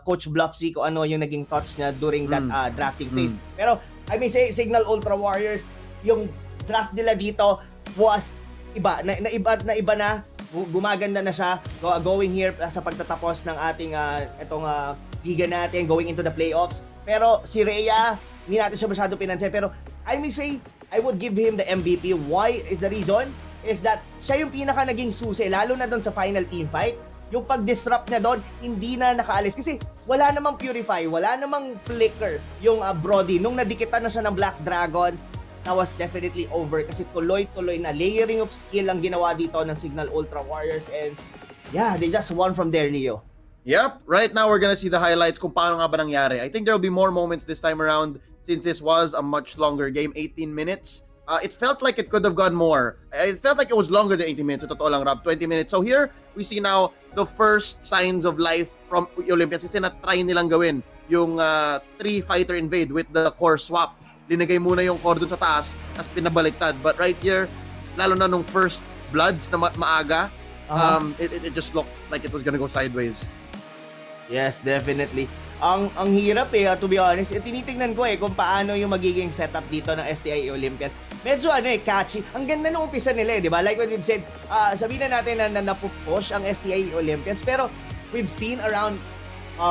Coach Bluffsy kung ano yung naging thoughts niya during that drafting phase. Pero I may say Cignal Ultra Warriors, yung draft nila dito was iba na gumaganda na siya going here sa pagtatapos ng ating itong liga natin, going into the playoffs. Pero si Rhea, hindi natin siya masyado pinansin, pero I may say I would give him the MVP. Why is the reason? Is that siya yung pinaka naging susi, lalo na doon sa final team fight. Yung pag-disrupt niya doon, hindi na nakaalis. Kasi wala namang Purify, wala namang Flicker yung Brody. Nung nadikitan na siya ng Black Dragon, that was definitely over. Kasi tuloy-tuloy na layering of skill ang ginawa dito ng Cignal Ultra Warriors. And yeah, they just won from there, Leo. Yep, right now we're gonna see the highlights kung paano nga ba nangyari. I think there will be more moments this time around since this was a much longer game, 18 minutes. It felt like it could have gone more. It felt like it was longer than 80 minutes. Sa totoo lang, Rob, 20 minutes. So here, we see now the first signs of life from Olympians kasi na-try nilang gawin yung 3-fighter invade with the core swap. Linagay muna yung core dun sa taas, tapos pinabaliktad. But right here, lalo na nung first bloods na maaga, it just looked like it was gonna go sideways. Yes, definitely. Ang hirap to be honest. Tinitingnan ko kung paano yung magiging setup dito ng STI Olympians. Medyo catchy. Ang ganda ng umpisa nila, di ba? Like what we've said, sabihin na natin na napupush ang STI Olympians, pero we've seen around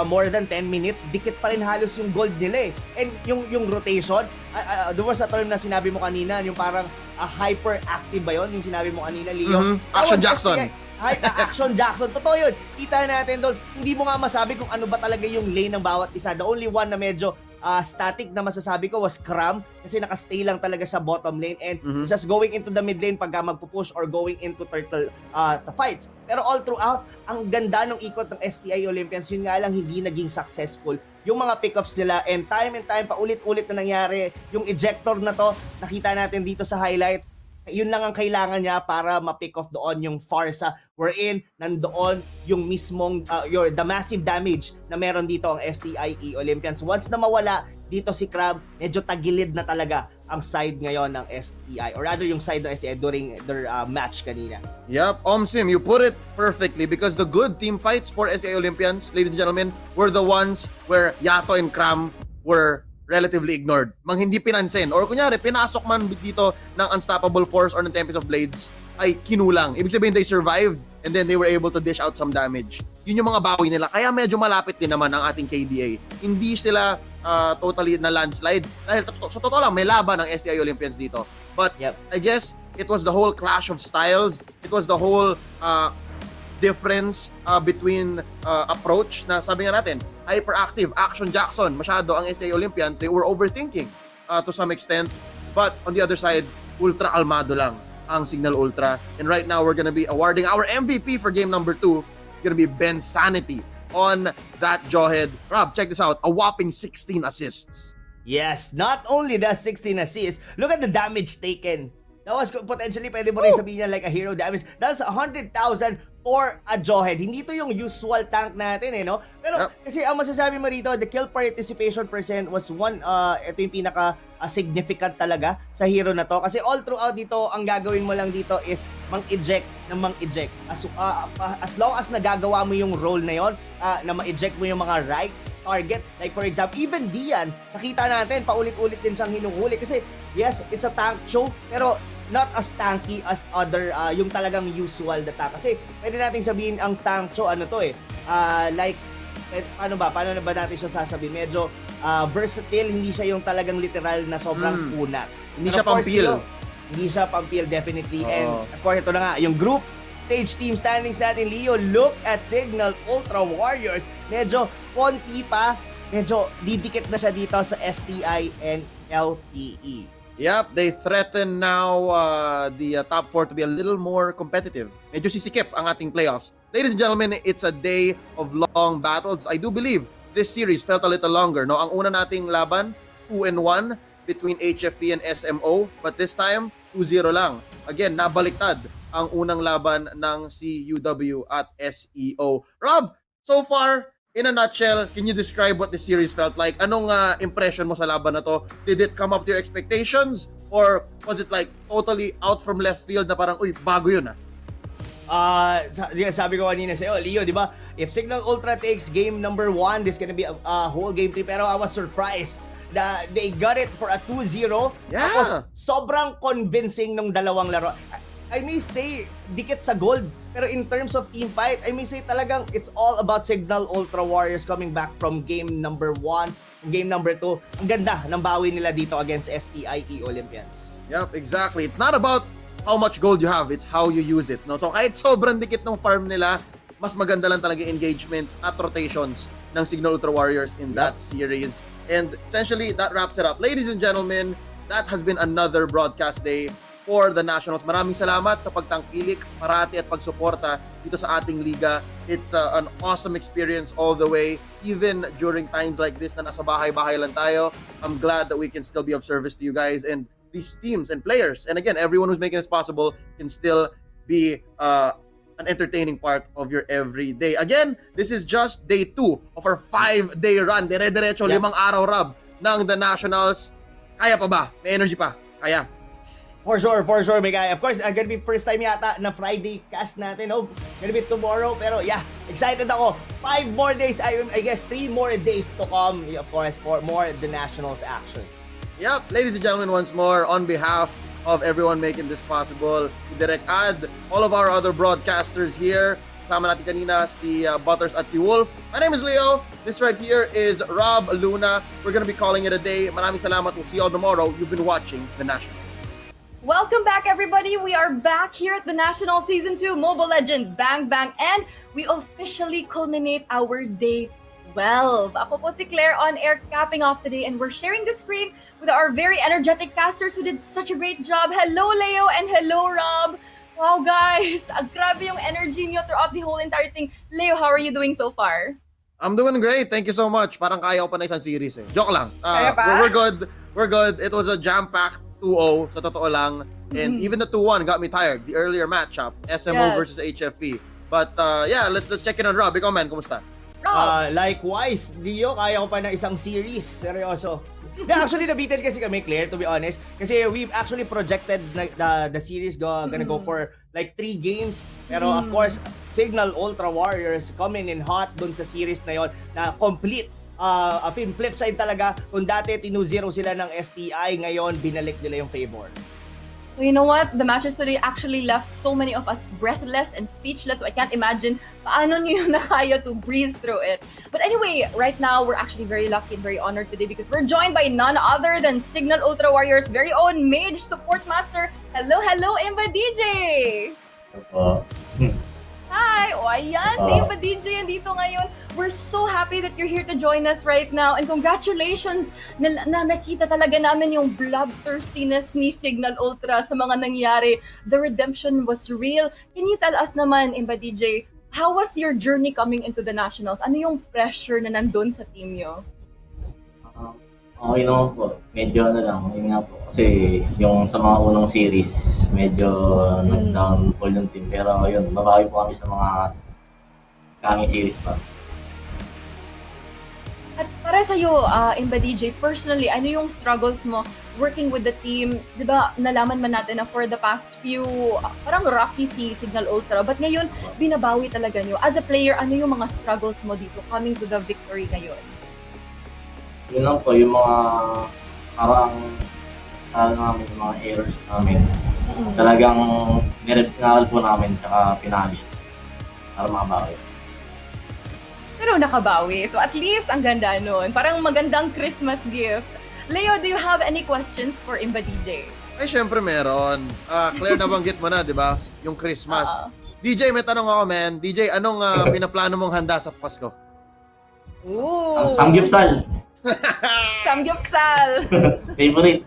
more than 10 minutes, dikit pa rin halos yung gold nila And yung rotation, there was a term na sinabi mo kanina, yung parang hyperactive ba yun? Yung sinabi mo kanina, Leo? Action Jackson. Action Jackson. Totoo yun. Kita natin doon. Hindi mo nga masabi kung ano ba talaga yung lane ng bawat isa. The only one na medyo static na masasabi ko was Cram kasi nakastay lang talaga sa bottom lane and just going into the mid lane pagka magpupush or going into turtle fights. Pero all throughout, ang ganda ng ikot ng STI Olympians. Yun nga lang hindi naging successful yung mga pickups nila and time paulit-ulit na nangyari. Yung ejector na to, nakita natin dito sa highlights. Yun lang ang kailangan niya para ma-pick off doon yung Farsa wherein nandoon yung mismong the massive damage na meron dito ang STI Olympians. Once na mawala dito si Crab, medyo tagilid na talaga ang side ngayon ng STI or rather yung side ng STI during their match kanina. Yep, Omsim, you put it perfectly because the good team fights for STI Olympians, ladies and gentlemen, were the ones where Yato and Cram were relatively ignored. Hindi pinansin. Or kunyari, pinasok man dito ng Unstoppable Force or ng Tempest of Blades, ay kinulang. Ibig sabihin, they survived and then they were able to dish out some damage. Yun yung mga bawi nila. Kaya medyo malapit din naman ang ating KDA. Hindi sila totally na landslide. Dahil sa totoo lang, may laban ng STI Olympians dito. But I guess it was the whole clash of styles. It was the whole difference between approach na sabi nga natin, hyperactive, Action Jackson, masyado ang STI Olympians, they were overthinking to some extent. But on the other side, ultra almado lang ang Cignal Ultra. And right now, we're gonna be awarding our MVP for game number 2. It's gonna be Ben Sanity on that jawhead. Rob, check this out. A whopping 16 assists. Yes, not only the 16 assists, look at the damage taken. That was potentially pwede mo rin sabihin niya like a hero damage. That's 100,000 for a jawhead. Hindi to yung usual tank natin no? Pero kasi ang masasabi mo rito, the kill participation percent was ito yung pinaka significant talaga sa hero na to. Kasi all throughout dito, ang gagawin mo lang dito is mang-eject ng mang-eject. As long as nagagawa mo yung role na yon, na ma-eject mo yung mga right target. Like for example, even Dian, nakita natin, paulit-ulit din siyang hinuhuli. Kasi yes, it's a tank show, pero not as tanky as other, yung talagang usual na tank. Kasi pwede nating sabihin ang tank show, like paano na ba natin siya sasabihin? Medyo versatile, hindi siya yung talagang literal na sobrang kunat. Hindi Pero siya of course, pampil. Leo, hindi siya pampil, definitely. And of course, ito na nga, yung group stage team standings natin, Leo. Look at Cignal Ultra Warriors. Medyo konti pa, medyo didikit na siya dito sa STI and LPE. Yep, they threaten now the top 4 to be a little more competitive. Medyo sisikip ang ating playoffs. Ladies and gentlemen, it's a day of long battles. I do believe this series felt a little longer. No, ang una nating laban, 2-1 between HFP and SMO, but this time 2-0 lang. Again, nabaliktad ang unang laban ng CUW at SEO. Rob, so far, in a nutshell, can you describe what the series felt like? Anong impression mo sa laban na to? Did it come up to your expectations? Or was it like totally out from left field na parang, uy, bago yun Sabi ko kanina sa'yo, Leo, di ba? If Cignal Ultra takes game number 1, this gonna be a whole game 3. Pero I was surprised that they got it for a 2-0. Yeah. Tapos, sobrang convincing ng dalawang laro. I may say, dikit sa gold. Pero in terms of team fight, I may say talagang it's all about Cignal Ultra Warriors coming back from game number 1, game number 2. Ang ganda ng bawi nila dito against STI eOlympians. Yep, exactly. It's not about how much gold you have, it's how you use it. No? So kahit sobrang dikit ng farm nila, mas maganda lang talaga engagements at rotations ng Cignal Ultra Warriors in that series. And essentially, that wraps it up. Ladies and gentlemen, that has been another broadcast day for the Nationals. Maraming salamat sa pagtangkilik, parati at pagsuporta dito sa ating liga. It's an awesome experience all the way, even during times like this na nasa bahay-bahay lang tayo. I'm glad that we can still be of service to you guys and these teams and players. And again, everyone who's making this possible can still be an entertaining part of your everyday. Again, this is just day 2 of our 5-day run. Dire-diretso, 5 araw, Rob, ng the Nationals. Kaya pa ba? May energy pa? Kaya. For sure, my guy. Of course, gonna be first time yata na Friday cast natin. Oh, gonna be tomorrow. Pero yeah, excited ako. 5 more days, I guess 3 more days to come, of course, for more The Nationals action. Yep, ladies and gentlemen, once more, on behalf of everyone making this possible, si Direct Ad, all of our other broadcasters here, kasama natin kanina si Butters at si Wolf. My name is Leo. This right here is Rob Luna. We're gonna be calling it a day. Maraming salamat. We'll see you all tomorrow. You've been watching The Nationals. Welcome back, everybody. We are back here at the National Season 2 Mobile Legends Bang Bang, and we officially culminate our day 12. Ako po si Claire on air, capping off today, and we're sharing the screen with our very energetic casters who did such a great job. Hello, Leo, and hello, Rob. Wow, guys, grabe yung energy niyo throughout the whole entire thing. Leo, how are you doing so far? I'm doing great. Thank you so much. Parang kaya ko pa na isang series eh. Joke lang. Kaya pa? We're good. We're good. It was a jam-packed 2-0 sa totoo lang. And even the 2-1 got me tired. The earlier matchup, SMO versus HFP. But yeah, let's check in on Rob. Ikaw, man, kumusta? Likewise, Dio, kaya ko pa ng isang series. Seryoso. Actually, nabitin kasi kami, Claire, to be honest. Kasi we've actually projected the series gonna go for like 3 games. Pero of course, Cignal Ultra Warriors coming in hot dun sa series na yon na complete. Flip side talaga. Kung dati 2-0 sila ng STI, ngayon binalik nila yung favor. So you know what? The matches today actually left so many of us breathless and speechless. So I can't imagine paano nyo yung nakaya to breeze through it. But anyway, right now, we're actually very lucky and very honored today because we're joined by none other than Cignal Ultra Warriors' very own Mage Support Master. Hello, Imba DJ! Opo. Hi! O ayan, si Imba DJ andito ngayon. We're so happy that you're here to join us right now. And congratulations na nakita talaga namin yung bloodthirstiness ni Cignal Ultra sa mga nangyari. The redemption was real. Can you tell us naman, Imba DJ, how was your journey coming into the Nationals? Ano yung pressure na nandun sa team nyo? Okay naman po. Medyo yun nga po. Kasi yung sa mga unang series, medyo nag-downfall yung team. Pero yun, babawi po kami sa mga coming series pa. At para sa'yo, Imba DJ, personally, ano yung struggles mo working with the team? Di ba, nalaman man natin na for the past few, parang rocky si Cignal Ultra, but ngayon, binabawi talaga nyo. As a player, ano yung mga struggles mo dito coming to the victory ngayon? Yun lang po, yung mga parang namin, yung mga errors namin. Talagang niregal po namin, tsaka pinalish para makabawi. Pero nakabawi. So at least ang ganda nun. Parang magandang Christmas gift. Leo, do you have any questions for Imba DJ? Ay, syempre meron. Claire, nabanggit mo na, di ba? Yung Christmas. DJ, may tanong ako, man. DJ, anong pinaplano mong handa sa Pasko? Ooh. Samgyupsal. Samgyupsal. Favorite.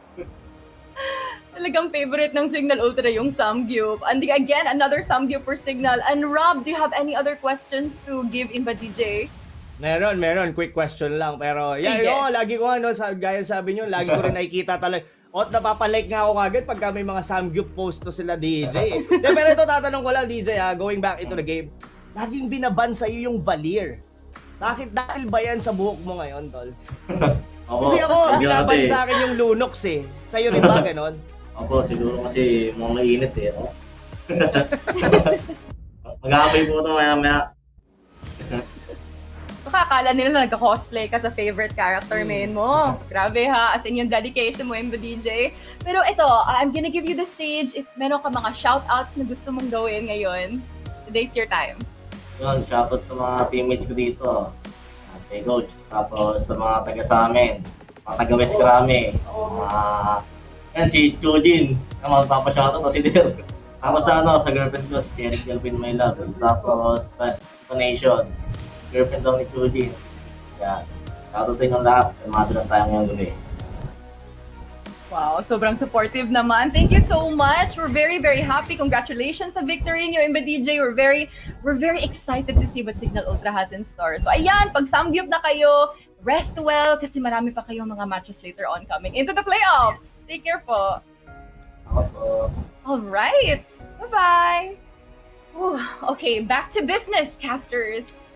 Talagang favorite ng Cignal Ultra yung Samgyup. And again, another Samgyup for Cignal. And Rob, do you have any other questions to give Imba DJ? Meron. Quick question lang. Pero, Sige. lagi ko gaya sabi nyo, lagi ko rin nakikita talaga. At napapalike nga ako agad pagka may mga Samgyup post to sila DJ. Pero ito, tatanong ko lang, DJ, going back into the game. Laging binaban sa'yo yung Valir. Bakit? Dahil ba yan sa buhok mo ngayon, tol? Kasi ako, binaban sa akin yung Lunox eh. Sa'yo rin ba ganon? Opo, siguro kasi mukhang mainit eh. No? Mag-aapay po ito maya-maya. Akala nila nagka-cosplay ka sa favorite character main mo. Grabe ha, as in yung dedication mo, Imba DJ. Pero ito, I'm gonna give you the stage if meron ka mga shoutouts na gusto mong gawin ngayon. Today's your time. Yun, shoutout sa mga teammates ko dito. Kay Coach. Tapos sa mga taga sa amin. Mga taga West Krame. Yan, si Chujin. Magpapashoutout o si Del. Tapos sa girlfriend ko, si Cherry Delvin My Loves. Tapos sa Nation. Girlfriend daw ni Chujin. Yan. Shoutout sa inyong lahat. Kalmado lang tayo ngayong gabi. Wow, sobrang supportive naman. Thank you so much. We're very, very happy. Congratulations sa victory niyo, Imba DJ. We're very excited to see what Cignal Ultra has in store. So ayan, pag samgyup na kayo, rest well kasi marami pa kayong mga matches later on coming into the playoffs. Take care po. Ako po. All right. Bye-bye. Whew, okay, back to business, casters.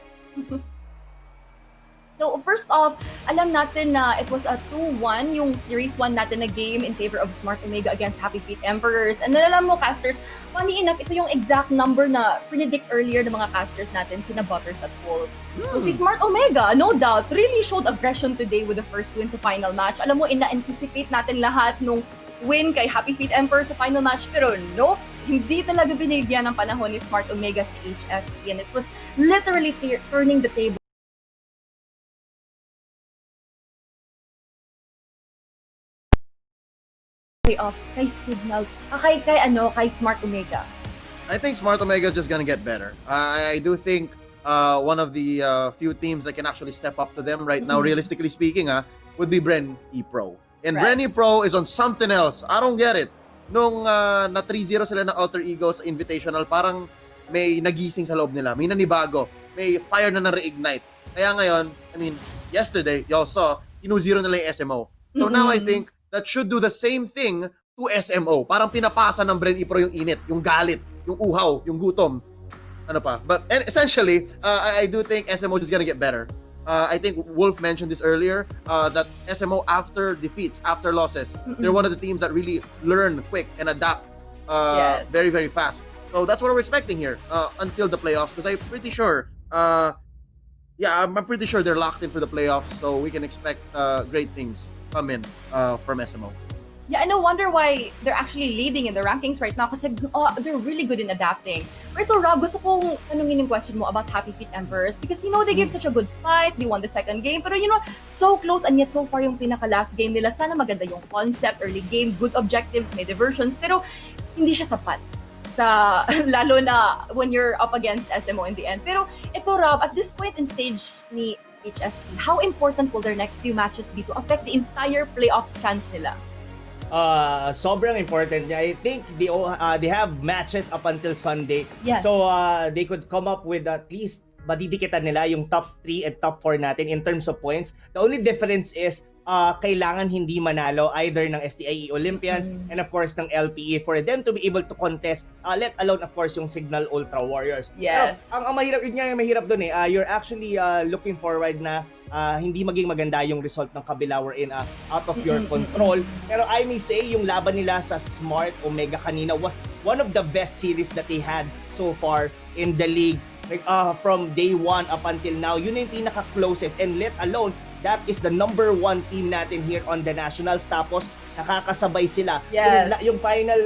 So first off, alam natin na it was a 2-1 yung Series 1 natin na game in favor of Smart Omega against Happy Feet Emperors. And alam mo, casters, funny enough, ito yung exact number na predict earlier ng mga casters natin, sina Butters at Wolf. So si Smart Omega, no doubt, really showed aggression today with the first win sa final match. Alam mo, ina-anticipate natin lahat nung win kay Happy Feet Emperors sa final match, pero no, hindi talaga binigyan ng panahon ni Smart Omega si HFE. And it was literally turning the table playoffs kay Cignal, kay Smart Omega. I think Smart Omega is just gonna get better. I do think one of the few teams that can actually step up to them right now, realistically speaking, would be Bren E-Pro. And Right. Bren E-Pro is on something else. I don't get it. Nung na 3-0 sila ng Alter Ego sa Invitational, parang may nagising sa loob nila. May nanibago. May fire na na-reignite. Kaya ngayon, I mean, yesterday, y'all saw, 2-0 nila yung SMO. So now I think that should do the same thing to SMO. Parang pinapasa ng Bren E-Pro yung init, yung galit, yung uhaw, yung gutom. Ano pa? But and essentially, I do think SMO is gonna get better. I think Wolf mentioned this earlier, that SMO after defeats, after losses, they're one of the teams that really learn quick and adapt Yes. very, very fast. So that's what we're expecting here until the playoffs, because I'm pretty sure, I'm pretty sure they're locked in for the playoffs, so we can expect great things come in from SMO. Yeah, and no wonder why they're actually leading in the rankings right now kasi they're really good in adapting. Pero ito, Rob, gusto kong tanungin yung question mo about Happy Feet Emperors because, they gave such a good fight, they won the second game, pero so close and yet so far yung pinaka-last game nila. Sana maganda yung concept, early game, good objectives, may diversions, pero hindi siya sapat. Lalo na when you're up against SMO in the end. Pero ito, Rob, at this point in stage ni HFE, how important will their next few matches be to affect the entire playoffs chance nila? Sobrang important niya. I think they have matches up until Sunday. Yes. So they could come up with at least madidikitan nila yung top 3 and top 4 natin in terms of points. The only difference is kailangan hindi manalo either ng STI eOlympians and of course ng LPE for them to be able to contest, let alone of course yung Cignal Ultra Warriors. Yes. Pero, ang mahirap yun nga yung mahirap dun eh. You're actually looking forward na hindi maging maganda yung result ng kabila wherein out of your control. Pero I may say yung laban nila sa Smart Omega kanina was one of the best series that they had so far in the league. Like, from day 1 up until now, yun yung pinaka-closest, and let alone that is the number 1 team natin here on the Nationals. Tapos nakakasabay sila. Yes. Yung final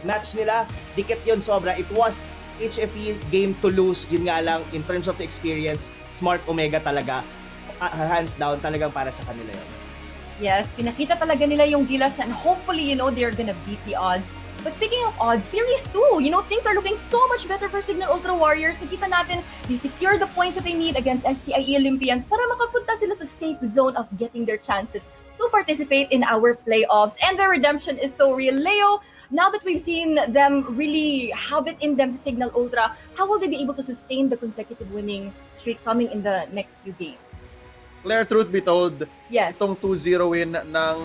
match nila, dikit yun sobra. It was HFE game to lose, yun nga lang in terms of the experience. Smart Omega talaga, hands down, talagang para sa kanila yun. Yes, pinakita talaga nila yung gilas na, and hopefully, they're gonna beat the odds. But speaking of odds, Series 2, things are looking so much better for Cignal Ultra Warriors. Nakita natin, they secure the points that they need against STI eOlympians para makapunta sila sa safe zone of getting their chances to participate in our playoffs. And their redemption is so real. Leo, now that we've seen them really have it in them sa Cignal Ultra, how will they be able to sustain the consecutive winning streak coming in the next few games? Claire, truth be told, Yes. itong 2-0 win ng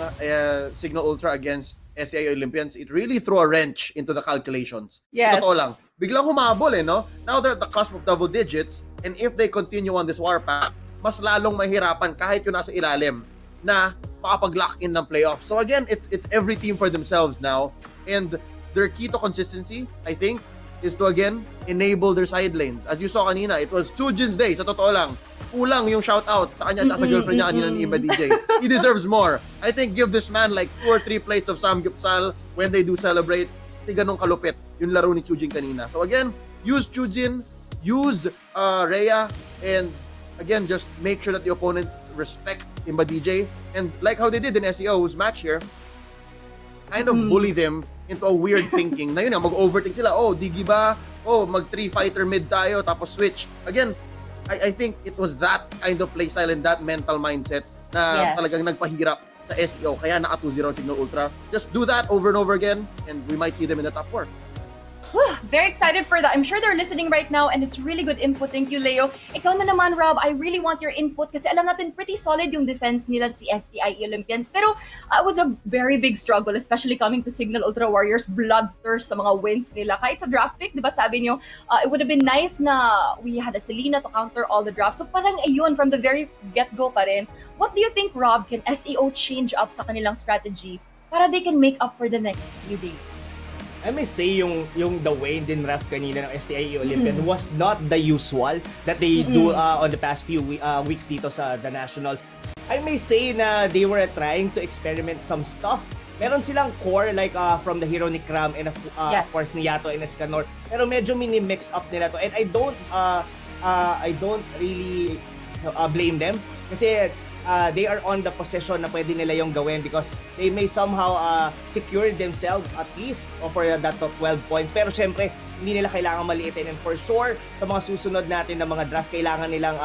Cignal Ultra against SEI Olympians, it really threw a wrench into the calculations. Yes. Totoo lang. Biglang humabol no? Now they're at the cusp of double digits, and if they continue on this warpath, mas lalong mahirapan kahit yung nasa ilalim na makapag-lock in ng playoffs. So again, it's every team for themselves now, and their key to consistency, I think, is to again enable their side lanes. As you saw kanina, it was Chujin's day, sa totoo lang. Kulang yung shoutout sa kanya at sa girlfriend niya kanina ni Iba DJ. He deserves more. I think give this man like 2 or 3 plates of samgyeopsal when they do celebrate. Kasi ganun kalupit yung laro ni Chujin kanina. So again, use Chujin, use Rhea, and again, just make sure that the opponent respect Imba DJ. And like how they did in SEO's match here, kind of bully them into a weird thinking na yun mag-overthink sila. Oh, Digi ba? Oh, mag-3 fighter mid tayo tapos switch. Again, I think it was that kind of playstyle and that mental mindset na talagang nagpahirap sa SEO. Kaya naka 2-0 ang Cignal Ultra. Just do that over and over again and we might see them in the top 4. Very excited for that. I'm sure they're listening right now and it's really good input. Thank you, Leo. Ikaw na naman, Rob. I really want your input kasi alam natin pretty solid yung defense nila si STI Olympians. Pero it was a very big struggle, especially coming to Cignal Ultra Warriors. Bloodthirst sa mga wins nila. Kahit sa draft pick, di ba sabi nyo, it would have been nice na we had a Selena to counter all the drafts. So parang ayun, from the very get-go pa rin. What do you think, Rob, can SEO change up sa kanilang strategy para they can make up for the next few days? I may say yung the way din ref kanina ng STI Olympian was not the usual that they do on the past few weeks dito sa the Nationals. I may say na they were trying to experiment some stuff. Meron silang core like from the hero ni Kram and of course ni Yato and Escanor. Pero medyo mini-mix up nila to. And I don't really blame them kasi they are on the position na pwede nila yung gawin because they may somehow secure themselves at least for that top 12 points. Pero syempre, hindi nila kailangan maliitin. And for sure, sa mga susunod natin na mga draft, kailangan nilang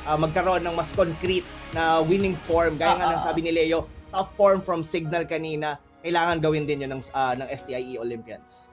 magkaroon ng mas concrete na winning form. Gaya nga ng sabi ni Leo, top form from Cignal kanina, kailangan gawin din yun ng STI Olympians.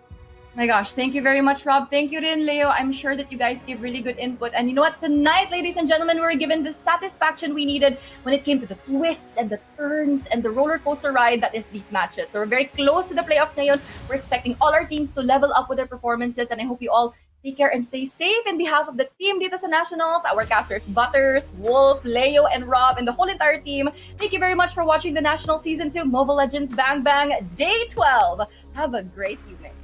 My gosh, thank you very much, Rob. Thank you rin, Leo. I'm sure that you guys give really good input. And you know what? Tonight, ladies and gentlemen, we were given the satisfaction we needed when it came to the twists and the turns and the roller coaster ride that is these matches. So we're very close to the playoffs ngayon. We're expecting all our teams to level up with their performances. And I hope you all take care and stay safe in behalf of the team dito sa Nationals, our casters, Butters, Wolf, Leo, and Rob, and the whole entire team. Thank you very much for watching the National Season 2 Mobile Legends Bang Bang Day 12. Have a great evening.